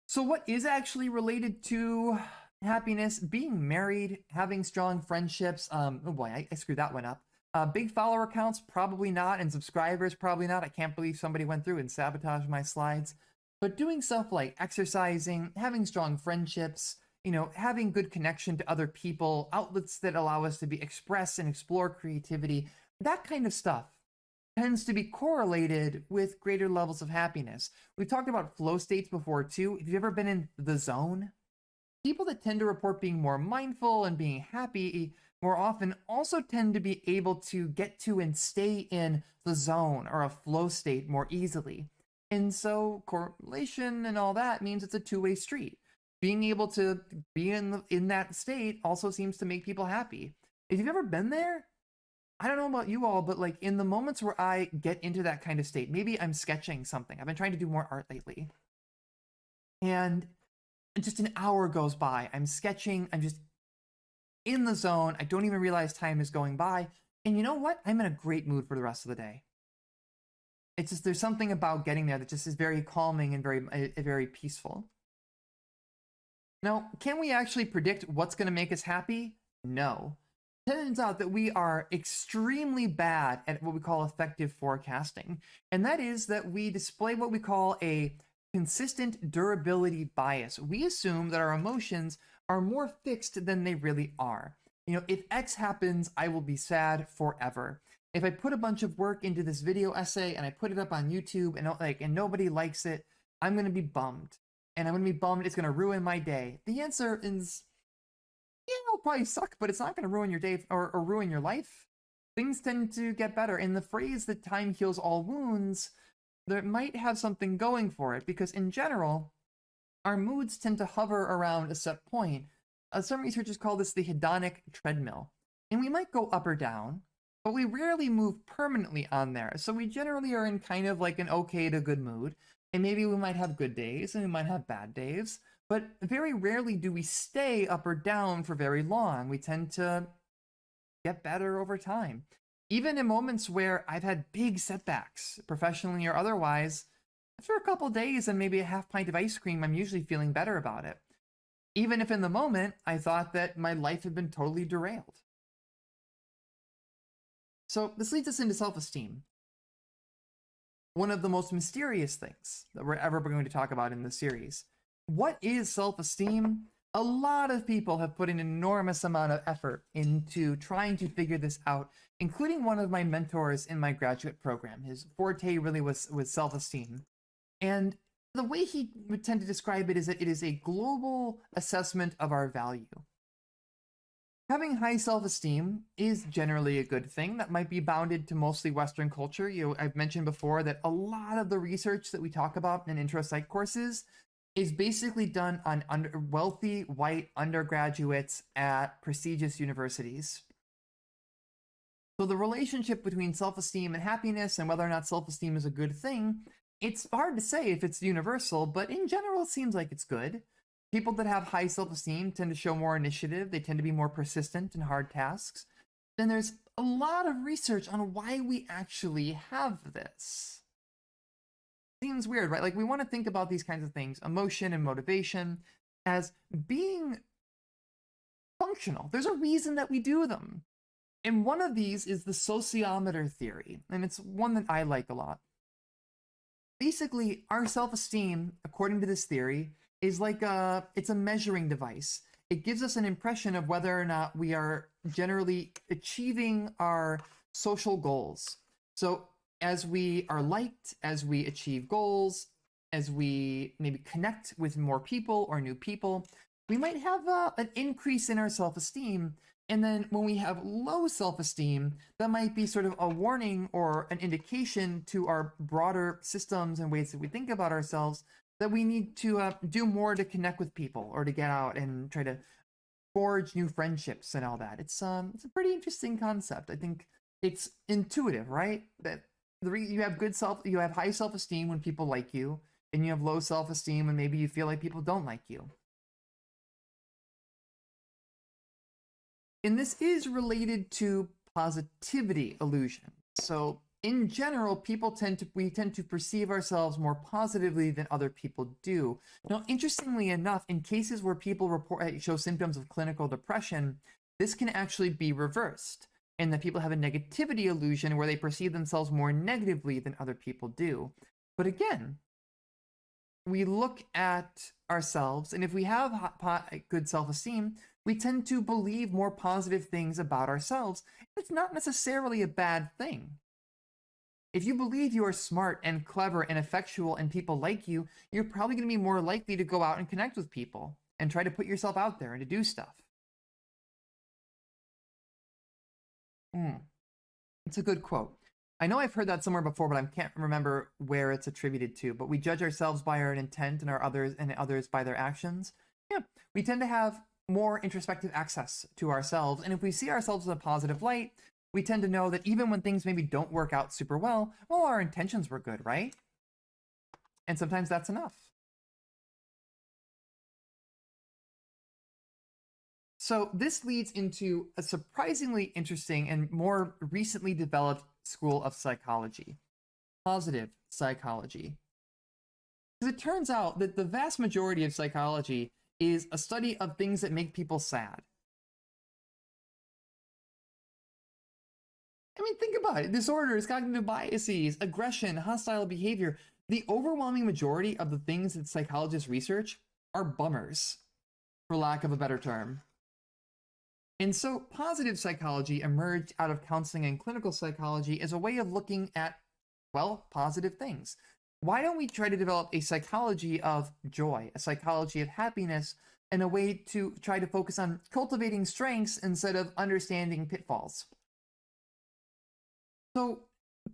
So what is actually related to happiness? Being married, having strong friendships. Oh boy, I screwed that one up. Big follower counts, probably not, and subscribers, probably not. I can't believe somebody went through and sabotaged my slides. But doing stuff like exercising, having strong friendships, having good connection to other people, outlets that allow us to express and explore creativity, that kind of stuff tends to be correlated with greater levels of happiness. We've talked about flow states before too. If you've ever been in the zone, people that tend to report being more mindful and being happy more often also tend to be able to get to and stay in the zone or a flow state more easily. And so correlation and all that means it's a two-way street. Being able to be in that state also seems to make people happy. If you've ever been there, I don't know about you all, but like in the moments where I get into that kind of state, maybe I'm sketching something. I've been trying to do more art lately. And just an hour goes by. I'm sketching. I'm just in the zone. I don't even realize time is going by. And you know what? I'm in a great mood for the rest of the day. It's just, there's something about getting there that just is very calming and very peaceful. Now, can we actually predict what's going to make us happy? No. It turns out that we are extremely bad at what we call effective forecasting. And that is that we display what we call a consistent durability bias. We assume that our emotions are more fixed than they really are. If X happens, I will be sad forever. If I put a bunch of work into this video essay and I put it up on YouTube and nobody likes it, I'm going to be bummed. And I'm going to be bummed it's going to ruin my day. The answer is, it'll probably suck, but it's not going to ruin your day or ruin your life. Things tend to get better. And the phrase that time heals all wounds, there might have something going for it, because in general, our moods tend to hover around a set point, Some researchers call this the hedonic treadmill. And we might go up or down, but we rarely move permanently on there. So we generally are in kind of like an okay to good mood. And maybe we might have good days and we might have bad days, but very rarely do we stay up or down for very long. We tend to get better over time. Even in moments where I've had big setbacks, professionally or otherwise, after a couple days and maybe a half pint of ice cream, I'm usually feeling better about it. Even if in the moment I thought that my life had been totally derailed. So this leads us into self-esteem. One of the most mysterious things that we're ever going to talk about in this series. What is self-esteem? A lot of people have put an enormous amount of effort into trying to figure this out, including one of my mentors in my graduate program. His forte really was self-esteem. And the way he would tend to describe it is that it is a global assessment of our value. Having high self-esteem is generally a good thing. That might be bounded to mostly Western culture. I've mentioned before that a lot of the research that we talk about in intro psych courses is basically done on wealthy white undergraduates at prestigious universities. So the relationship between self-esteem and happiness and whether or not self-esteem is a good thing, it's hard to say if it's universal, but in general it seems like it's good. People that have high self-esteem tend to show more initiative. They tend to be more persistent in hard tasks. Then there's a lot of research on why we actually have this. Seems weird, right? Like we want to think about these kinds of things, emotion and motivation, as being functional. There's a reason that we do them. And one of these is the sociometer theory, and it's one that I like a lot. Basically, our self-esteem, according to this theory, is like it's a measuring device. It gives us an impression of whether or not we are generally achieving our social goals. So as we are liked, as we achieve goals, as we maybe connect with more people or new people, we might have an increase in our self-esteem. And then when we have low self-esteem, that might be sort of a warning or an indication to our broader systems and ways that we think about ourselves that we need to do more to connect with people or to get out and try to forge new friendships and all that. It's a pretty interesting concept. I think it's intuitive, right? That you have high self-esteem when people like you, and you have low self-esteem when maybe you feel like people don't like you. And this is related to positivity illusion. So in general, we tend to perceive ourselves more positively than other people do. Now, interestingly enough, in cases where people show symptoms of clinical depression, this can actually be reversed, and that people have a negativity illusion where they perceive themselves more negatively than other people do. But again, we look at ourselves, and if we have good self-esteem, we tend to believe more positive things about ourselves. It's not necessarily a bad thing. If you believe you are smart and clever and effectual and people like you, you're probably going to be more likely to go out and connect with people and try to put yourself out there and to do stuff. It's a good quote. I know I've heard that somewhere before, but I can't remember where it's attributed to. But we judge ourselves by our intent and others by their actions. Yeah, we tend to have more introspective access to ourselves. And if we see ourselves in a positive light, we tend to know that even when things maybe don't work out super well, our intentions were good, right? And sometimes that's enough. So this leads into a surprisingly interesting and more recently developed school of psychology, positive psychology. Because it turns out that the vast majority of psychology is a study of things that make people sad. I mean, think about it. Disorders, cognitive biases, aggression, hostile behavior. The overwhelming majority of the things that psychologists research are bummers, for lack of a better term. And so positive psychology emerged out of counseling and clinical psychology as a way of looking at, well, positive things. Why don't we try to develop a psychology of joy, a psychology of happiness, and a way to try to focus on cultivating strengths instead of understanding pitfalls? So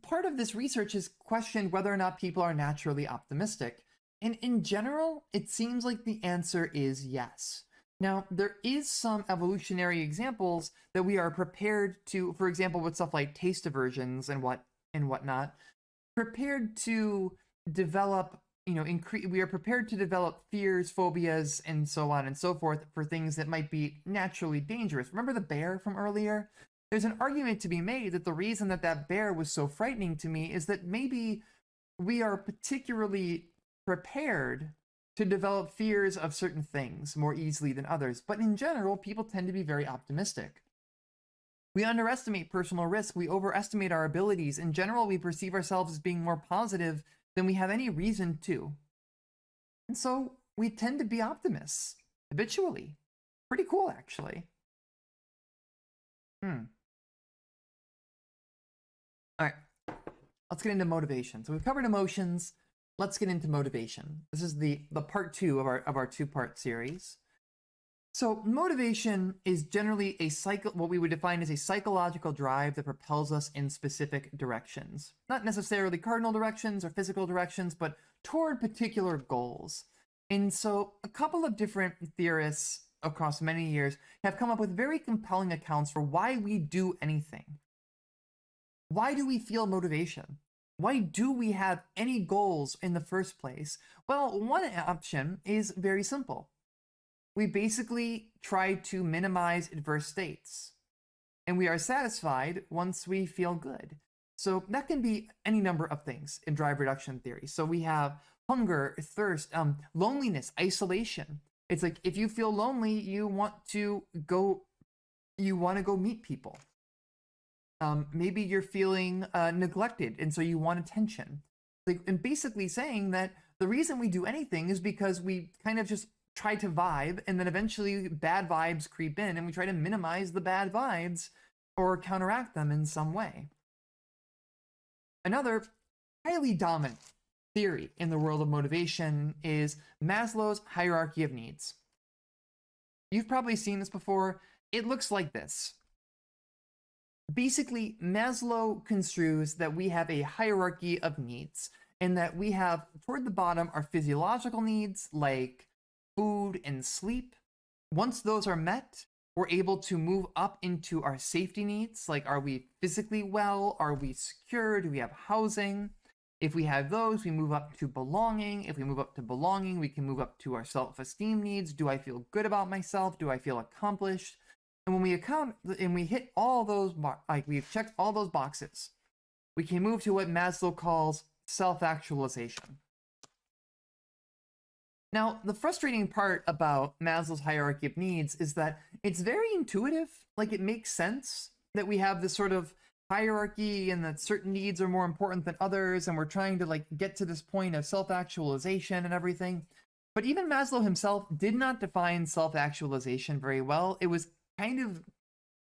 part of this research has questioned whether or not people are naturally optimistic. And in general, it seems like the answer is yes. Now, there is some evolutionary examples that we are prepared to, for example, with stuff like taste aversions and whatnot, prepared to develop, we are prepared to develop fears, phobias, and so on and so forth for things that might be naturally dangerous. Remember the bear from earlier? There's an argument to be made that the reason that that bear was so frightening to me is that maybe we are particularly prepared to develop fears of certain things more easily than others. But in general, people tend to be very optimistic. We underestimate personal risk. We overestimate our abilities. In general, we perceive ourselves as being more positive than we have any reason to. And so we tend to be optimists habitually. Pretty cool, actually. All right, let's get into motivation. So we've covered emotions. Let's get into motivation. This is the part 2 of our 2-part series. So motivation is generally what we would define as a psychological drive that propels us in specific directions. Not necessarily cardinal directions or physical directions, but toward particular goals. And so a couple of different theorists across many years have come up with very compelling accounts for why we do anything. Why do we feel motivation? Why do we have any goals in the first place? Well, one option is very simple. We basically try to minimize adverse states, and we are satisfied once we feel good. So that can be any number of things in drive reduction theory. So we have hunger, thirst, loneliness, isolation. It's like if you feel lonely, you want to go meet people. Maybe you're feeling neglected, and so you want attention. And basically saying that the reason we do anything is because we kind of just try to vibe, and then eventually bad vibes creep in, and we try to minimize the bad vibes or counteract them in some way. Another highly dominant theory in the world of motivation is Maslow's hierarchy of needs. You've probably seen this before. It looks like this. Basically, Maslow construes that we have a hierarchy of needs, and that we have, toward the bottom, our physiological needs, like food and sleep. Once those are met, we're able to move up into our safety needs, like are we physically well? Are we secure? Do we have housing? If we have those, we move up to belonging. If we move up to belonging, we can move up to our self-esteem needs. Do I feel good about myself? Do I feel accomplished? And when we hit all those, we've checked all those boxes, we can move to what Maslow calls self-actualization. Now, the frustrating part about Maslow's hierarchy of needs is that it's very intuitive. Like, it makes sense that we have this sort of hierarchy and that certain needs are more important than others, and we're trying to get to this point of self-actualization and everything. But even Maslow himself did not define self-actualization very well. It was kind of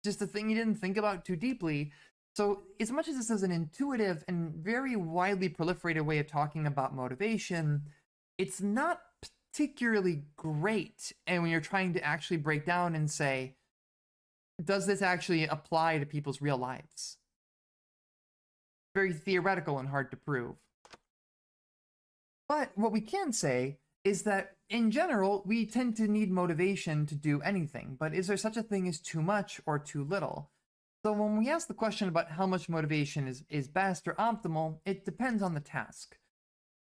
just a thing he didn't think about too deeply. So as much as this is an intuitive and very widely proliferated way of talking about motivation, it's not particularly great. And when you're trying to actually break down and say, does this actually apply to people's real lives? Very theoretical and hard to prove. But what we can say is that in general, we tend to need motivation to do anything. But is there such a thing as too much or too little? So when we ask the question about how much motivation is best or optimal, it depends on the task.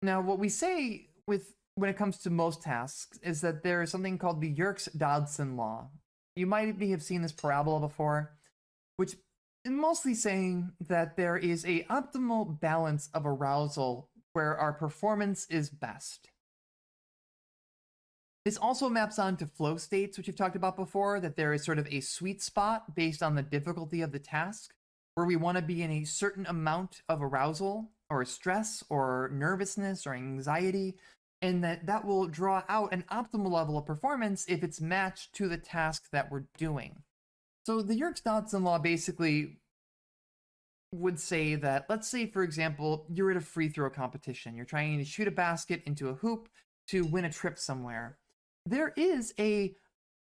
Now, what we say when it comes to most tasks is that there is something called the Yerkes-Dodson law. You might have seen this parabola before, which is mostly saying that there is an optimal balance of arousal where our performance is best. This also maps onto flow states, which we've talked about before, that there is sort of a sweet spot based on the difficulty of the task, where we want to be in a certain amount of arousal or stress or nervousness or anxiety, and that will draw out an optimal level of performance if it's matched to the task that we're doing. So the Yerkes-Dodson law basically would say that, let's say, for example, you're at a free throw competition. You're trying to shoot a basket into a hoop to win a trip somewhere. There is a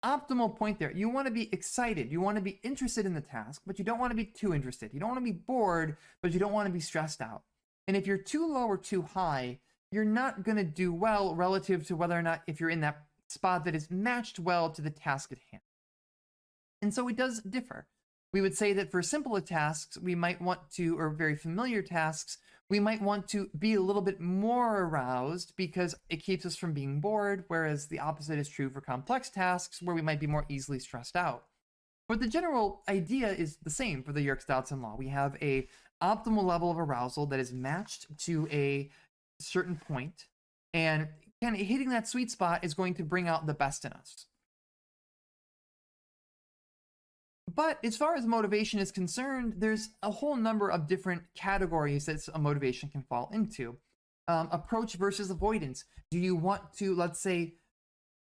optimal point there. You want to be excited. You want to be interested in the task, but you don't want to be too interested. You don't want to be bored, but you don't want to be stressed out. And if you're too low or too high, you're not going to do well relative to whether or not if you're in that spot that is matched well to the task at hand. And so it does differ. We would say that for simpler tasks, we might want to, or very familiar tasks, we might want to be a little bit more aroused because it keeps us from being bored, whereas the opposite is true for complex tasks where we might be more easily stressed out. But the general idea is the same for the Yerkes-Dodson law. We have a optimal level of arousal that is matched to a certain point, and kind of hitting that sweet spot is going to bring out the best in us. But as far as motivation is concerned, there's a whole number of different categories that a motivation can fall into. Approach versus avoidance. Do you want to, let's say,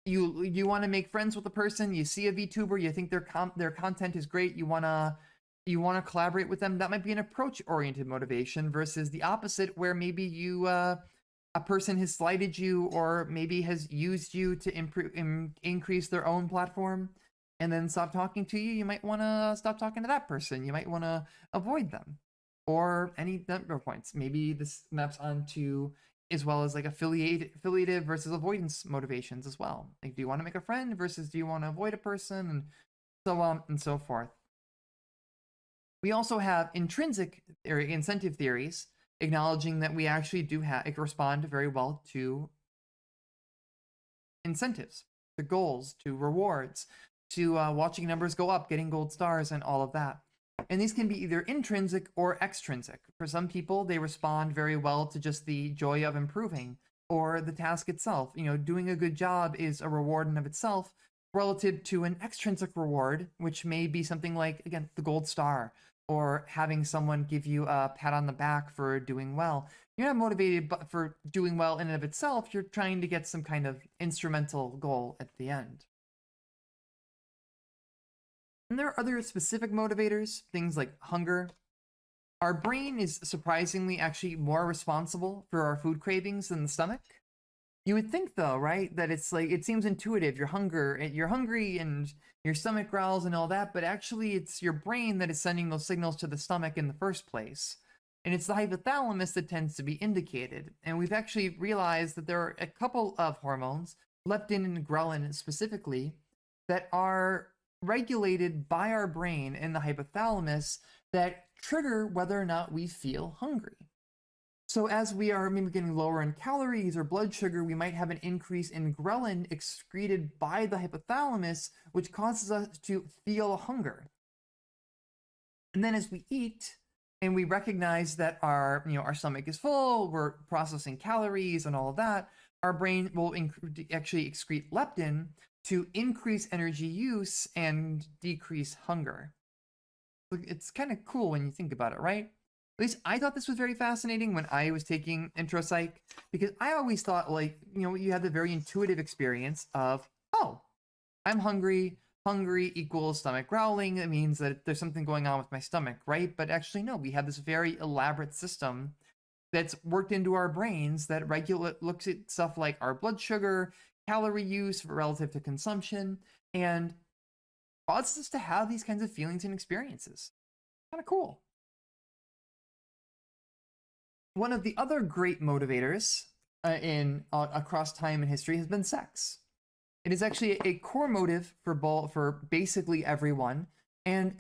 you want to make friends with a person, you see a VTuber, you think their content is great, you want to collaborate with them. That might be an approach-oriented motivation versus the opposite, where maybe a person has slighted you or maybe has used you to increase their own platform and then stop talking to you. You might want to stop talking to that person. You might want to avoid them, or any number of points. Maybe this maps onto as well as like affiliative versus avoidance motivations as well. Like, do you want to make a friend versus do you want to avoid a person, and so on and so forth. We also have intrinsic or incentive theories, acknowledging that we actually do respond very well to incentives, to goals, to rewards, to watching numbers go up, getting gold stars, and all of that. And these can be either intrinsic or extrinsic. For some people, they respond very well to just the joy of improving or the task itself. Doing a good job is a reward in of itself relative to an extrinsic reward, which may be something like, again, the gold star, or having someone give you a pat on the back for doing well. You're not motivated for doing well in and of itself. You're trying to get some kind of instrumental goal at the end. And there are other specific motivators, things like hunger. Our brain is surprisingly actually more responsible for our food cravings than the stomach. You would think, though, right, that it's like, it seems intuitive. You're hungry and your stomach growls and all that, but actually it's your brain that is sending those signals to the stomach in the first place. And it's the hypothalamus that tends to be indicated. And we've actually realized that there are a couple of hormones, leptin and ghrelin specifically, that are regulated by our brain in the hypothalamus that trigger whether or not we feel hungry. So as we are maybe getting lower in calories or blood sugar, we might have an increase in ghrelin excreted by the hypothalamus, which causes us to feel hunger. And then as we eat and we recognize that our stomach is full, we're processing calories and all of that, our brain will actually excrete leptin to increase energy use and decrease hunger. It's kind of cool when you think about it, right? At least I thought this was very fascinating when I was taking intro psych, because I always thought, like, you had the very intuitive experience of, oh, I'm hungry. Hungry equals stomach growling. It means that there's something going on with my stomach, right? But actually, no, we have this very elaborate system that's worked into our brains that looks at stuff like our blood sugar, calorie use relative to consumption, and causes us to have these kinds of feelings and experiences. Kind of cool. One of the other great motivators across time and history has been sex. It is actually a core motive for basically everyone, and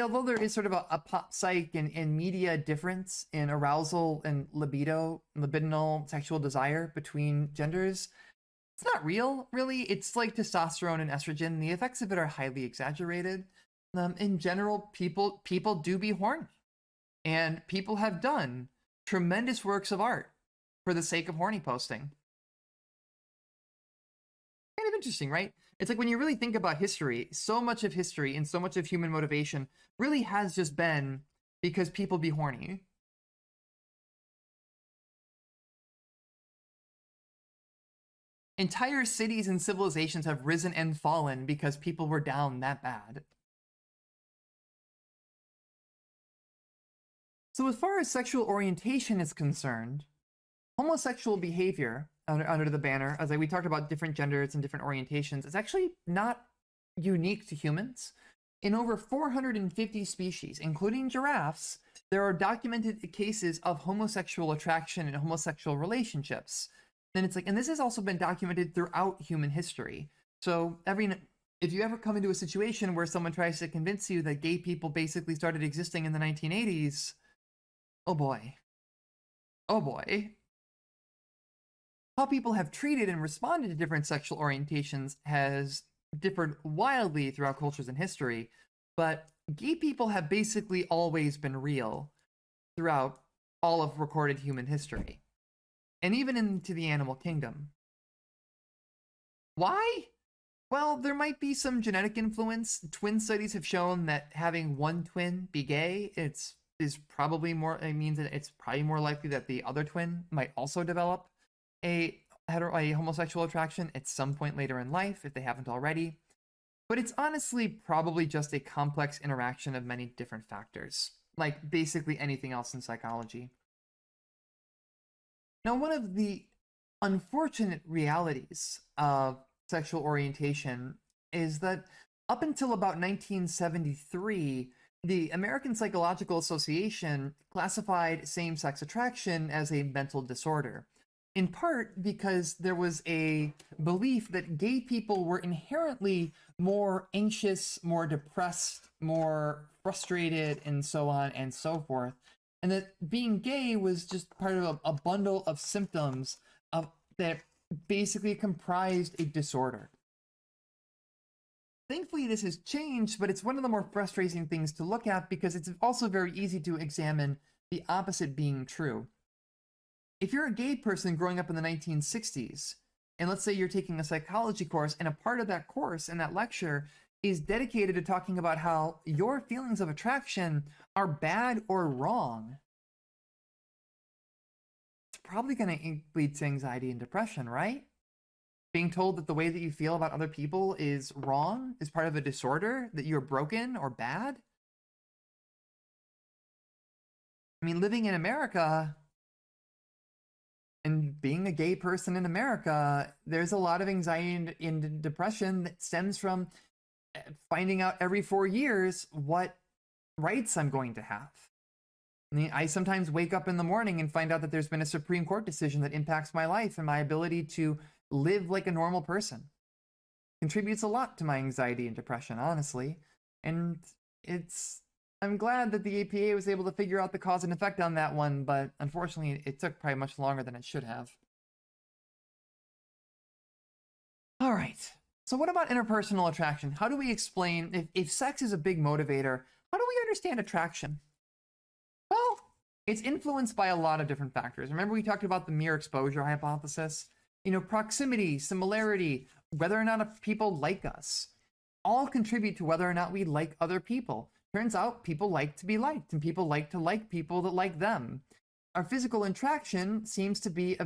although there is sort of a pop psych and media difference in arousal and libidinal sexual desire between genders, it's not real, really. It's like testosterone and estrogen. The effects of it are highly exaggerated. In general, people do be horny, and people have done tremendous works of art for the sake of horny posting. Kind of interesting, right? It's like when you really think about history, so much of history and so much of human motivation really has just been because people be horny. Entire cities and civilizations have risen and fallen because people were down that bad. So as far as sexual orientation is concerned, homosexual behavior under the banner, as we talked about different genders and different orientations, is actually not unique to humans. In over 450 species, including giraffes, there are documented cases of homosexual attraction and homosexual relationships. then it's like, and this has also been documented throughout human history. So if you ever come into a situation where someone tries to convince you that gay people basically started existing in the 1980s, oh boy, oh boy. How people have treated and responded to different sexual orientations has differed wildly throughout cultures and history, but gay people have basically always been real throughout all of recorded human history, and even into the animal kingdom. Why? Well, there might be some genetic influence. Twin studies have shown that having one twin be gay, is probably more. It means that it's probably more likely that the other twin might also develop a a homosexual attraction at some point later in life if they haven't already. But it's honestly probably just a complex interaction of many different factors, like basically anything else in psychology. Now, one of the unfortunate realities of sexual orientation is that up until about 1973, the American Psychological Association classified same sex attraction as a mental disorder, in part because there was a belief that gay people were inherently more anxious, more depressed, more frustrated, and so on and so forth. And that being gay was just part of a bundle of symptoms of that basically comprised a disorder. Thankfully, this has changed, but it's one of the more frustrating things to look at because it's also very easy to examine the opposite being true. If you're a gay person growing up in the 1960s, and let's say you're taking a psychology course, and a part of that course and that lecture is dedicated to talking about how your feelings of attraction are bad or wrong, it's probably going to lead to anxiety and depression, right? Being told that the way that you feel about other people is wrong, is part of a disorder, that you're broken or bad. I mean, living in America and being a gay person in America, there's a lot of anxiety and depression that stems from finding out every 4 years what rights I'm going to have. I mean, I sometimes wake up in the morning and find out that there's been a Supreme Court decision that impacts my life and my ability to live like a normal person. Contributes a lot to my anxiety and depression, honestly. And I'm glad that the APA was able to figure out the cause and effect on that one, but unfortunately, it took probably much longer than it should have. All right. So what about interpersonal attraction? How do we explain, if sex is a big motivator, how do we understand attraction? Well, it's influenced by a lot of different factors. Remember we talked about the mere exposure hypothesis? Proximity, similarity, whether or not people like us, all contribute to whether or not we like other people. Turns out people like to be liked, and people like to like people that like them. Our physical attraction seems to be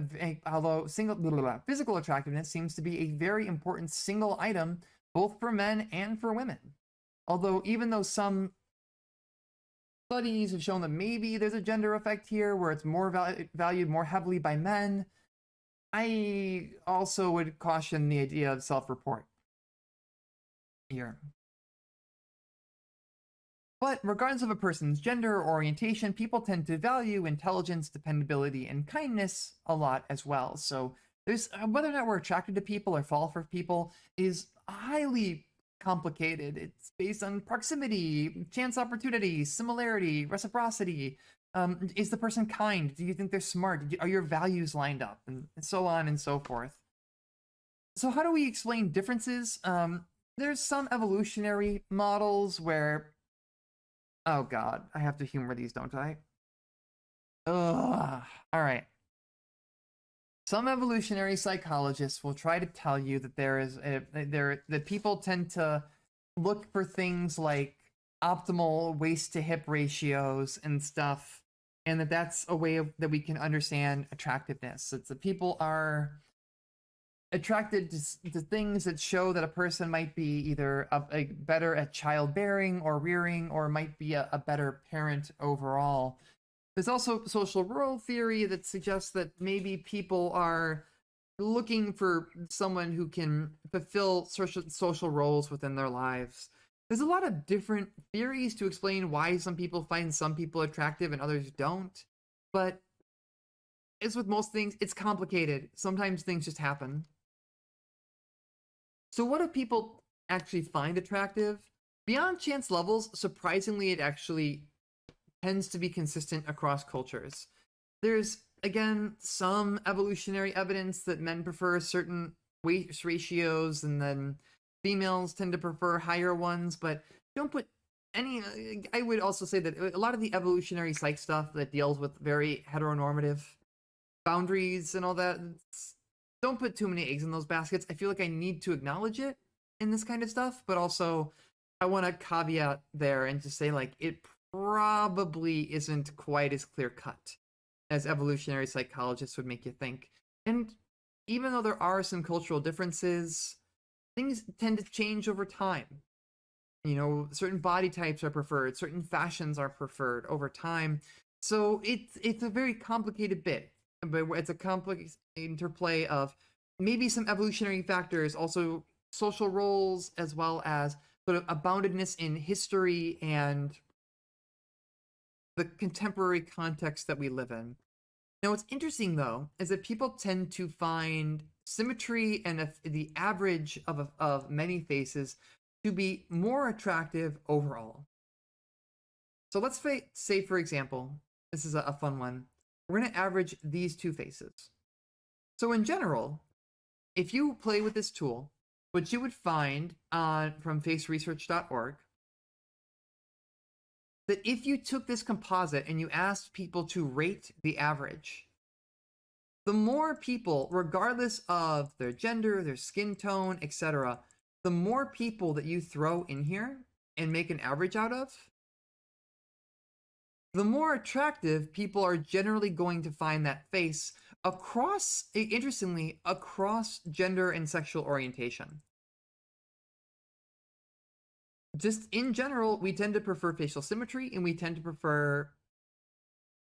physical attractiveness seems to be a very important single item, both for men and for women. Although even though some studies have shown that maybe there's a gender effect here where it's more valued more heavily by men, I also would caution the idea of self-report here. But regardless of a person's gender or orientation, people tend to value intelligence, dependability, and kindness a lot as well. So there's whether or not we're attracted to people or fall for people is highly complicated. It's based on proximity, chance opportunity, similarity, reciprocity. Is the person kind? Do you think they're smart? Are your values lined up? And so on and so forth. So how do we explain differences? There's some evolutionary models where, oh god, I have to humor these, don't I? Ugh. All right. Some evolutionary psychologists will try to tell you that that people tend to look for things like optimal waist to hip ratios and stuff, and that's a way that we can understand attractiveness. It's that people are attracted to things that show that a person might be either a better at childbearing or rearing, or might be a better parent overall. There's also social role theory that suggests that maybe people are looking for someone who can fulfill social roles within their lives. There's a lot of different theories to explain why some people find some people attractive and others don't. But as with most things, it's complicated. Sometimes things just happen. So what do people actually find attractive? Beyond chance levels, surprisingly, it actually tends to be consistent across cultures. There's, again, some evolutionary evidence that men prefer certain weight ratios and then females tend to prefer higher ones, but don't put any. I would also say that a lot of the evolutionary psych stuff that deals with very heteronormative boundaries and all that, don't put too many eggs in those baskets. I feel like I need to acknowledge it in this kind of stuff, but also I want to caveat there and just say, like, it probably isn't quite as clear cut as evolutionary psychologists would make you think. And even though there are some cultural differences, things tend to change over time. You know, certain body types are preferred, certain fashions are preferred over time. So it's a very complicated bit, but it's a complex interplay of maybe some evolutionary factors, also social roles, as well as sort of aboundedness in history and the contemporary context that we live in. Now, what's interesting though is that people tend to find symmetry and the average of many faces to be more attractive overall. So let's say, for example, this is a fun one. We're going to average these two faces. So in general, if you play with this tool, what you would find from faceresearch.org, that if you took this composite and you asked people to rate the average, the more people, regardless of their gender, their skin tone, etc., the more people that you throw in here and make an average out of, the more attractive people are generally going to find that face across, interestingly, across gender and sexual orientation. Just in general, we tend to prefer facial symmetry and we tend to prefer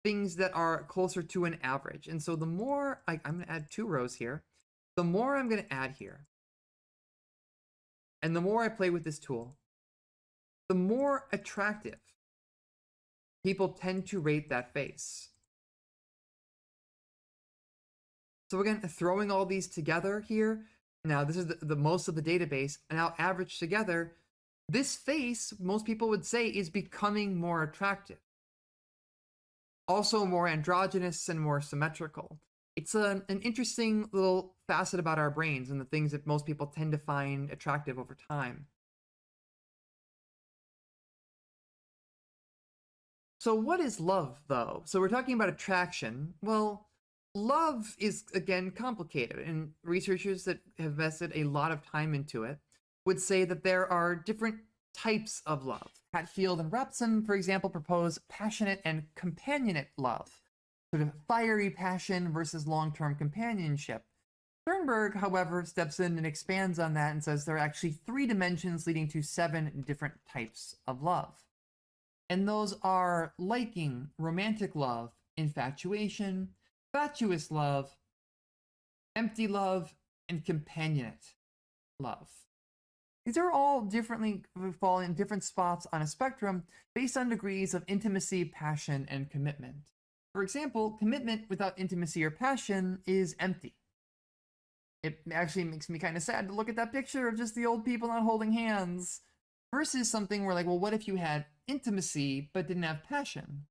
things that are closer to an average. And so the more, I'm going to add 2 rows here, the more I'm going to add here, and the more I play with this tool, the more attractive people tend to rate that face. So again, throwing all these together here, now this is the most of the database, and now averaged together, this face, most people would say, is becoming more attractive. Also more androgynous and more symmetrical. It's an interesting little facet about our brains and the things that most people tend to find attractive over time. So what is love, though? So we're talking about attraction. Well, love is, again, complicated, and researchers that have invested a lot of time into it would say that there are different types of love. Hatfield and Repson, for example, propose passionate and companionate love, sort of fiery passion versus long-term companionship. Sternberg, however, steps in and expands on that and says there are actually 3 dimensions leading to 7 different types of love. And those are liking, romantic love, infatuation, fatuous love, empty love, and companionate love. These are all differently fall in different spots on a spectrum based on degrees of intimacy, passion, and commitment. For example, commitment without intimacy or passion is empty. It actually makes me kind of sad to look at that picture of just the old people not holding hands versus something where, like, well, what if you had intimacy but didn't have passion?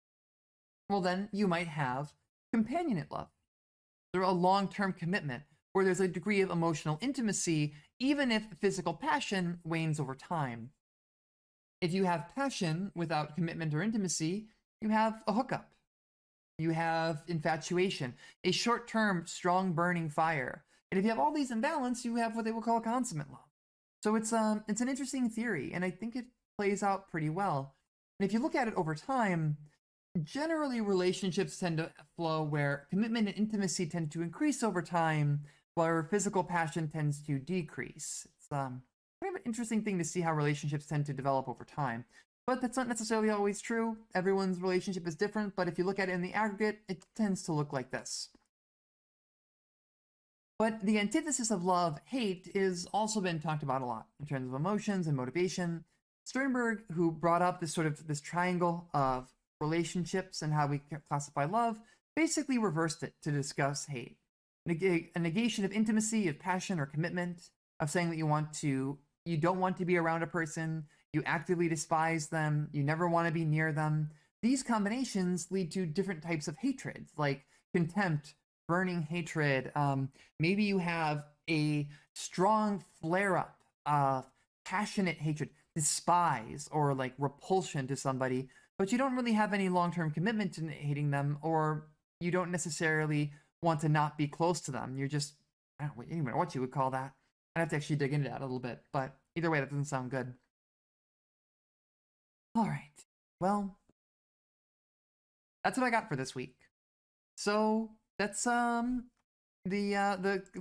Well, then you might have companionate love, or a long-term commitment where there's a degree of emotional intimacy, even if physical passion wanes over time. If you have passion without commitment or intimacy, you have a hookup. You have infatuation, a short-term, strong burning fire. And if you have all these in balance, you have what they will call consummate love. So it's an interesting theory, and I think it plays out pretty well. And if you look at it over time, generally relationships tend to flow where commitment and intimacy tend to increase over time, while physical passion tends to decrease. It's kind of an interesting thing to see how relationships tend to develop over time. But that's not necessarily always true. Everyone's relationship is different, but if you look at it in the aggregate, it tends to look like this. But the antithesis of love, hate, is also been talked about a lot in terms of emotions and motivation. Sternberg, who brought up this triangle of relationships and how we classify love, basically reversed it to discuss hate. A negation of intimacy, of passion or commitment, of saying that you don't want to be around a person, you actively despise them, you never want to be near them. These combinations lead to different types of hatred, like contempt, burning hatred. Maybe you have a strong flare up of passionate hatred, despise, or like repulsion to somebody, but you don't really have any long term commitment to hating them, or you don't necessarily want to not be close to them. You're just, I don't even know what you would call that. I'd have to actually dig into that a little bit, but either way, that doesn't sound good. All right. Well, that's what I got for this week. So that's the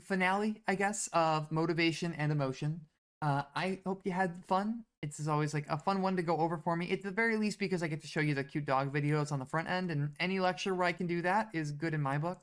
finale, I guess, of motivation and emotion. I hope you had fun. It's always like a fun one to go over for me. At the very least, because I get to show you the cute dog videos on the front end, and any lecture where I can do that is good in my book.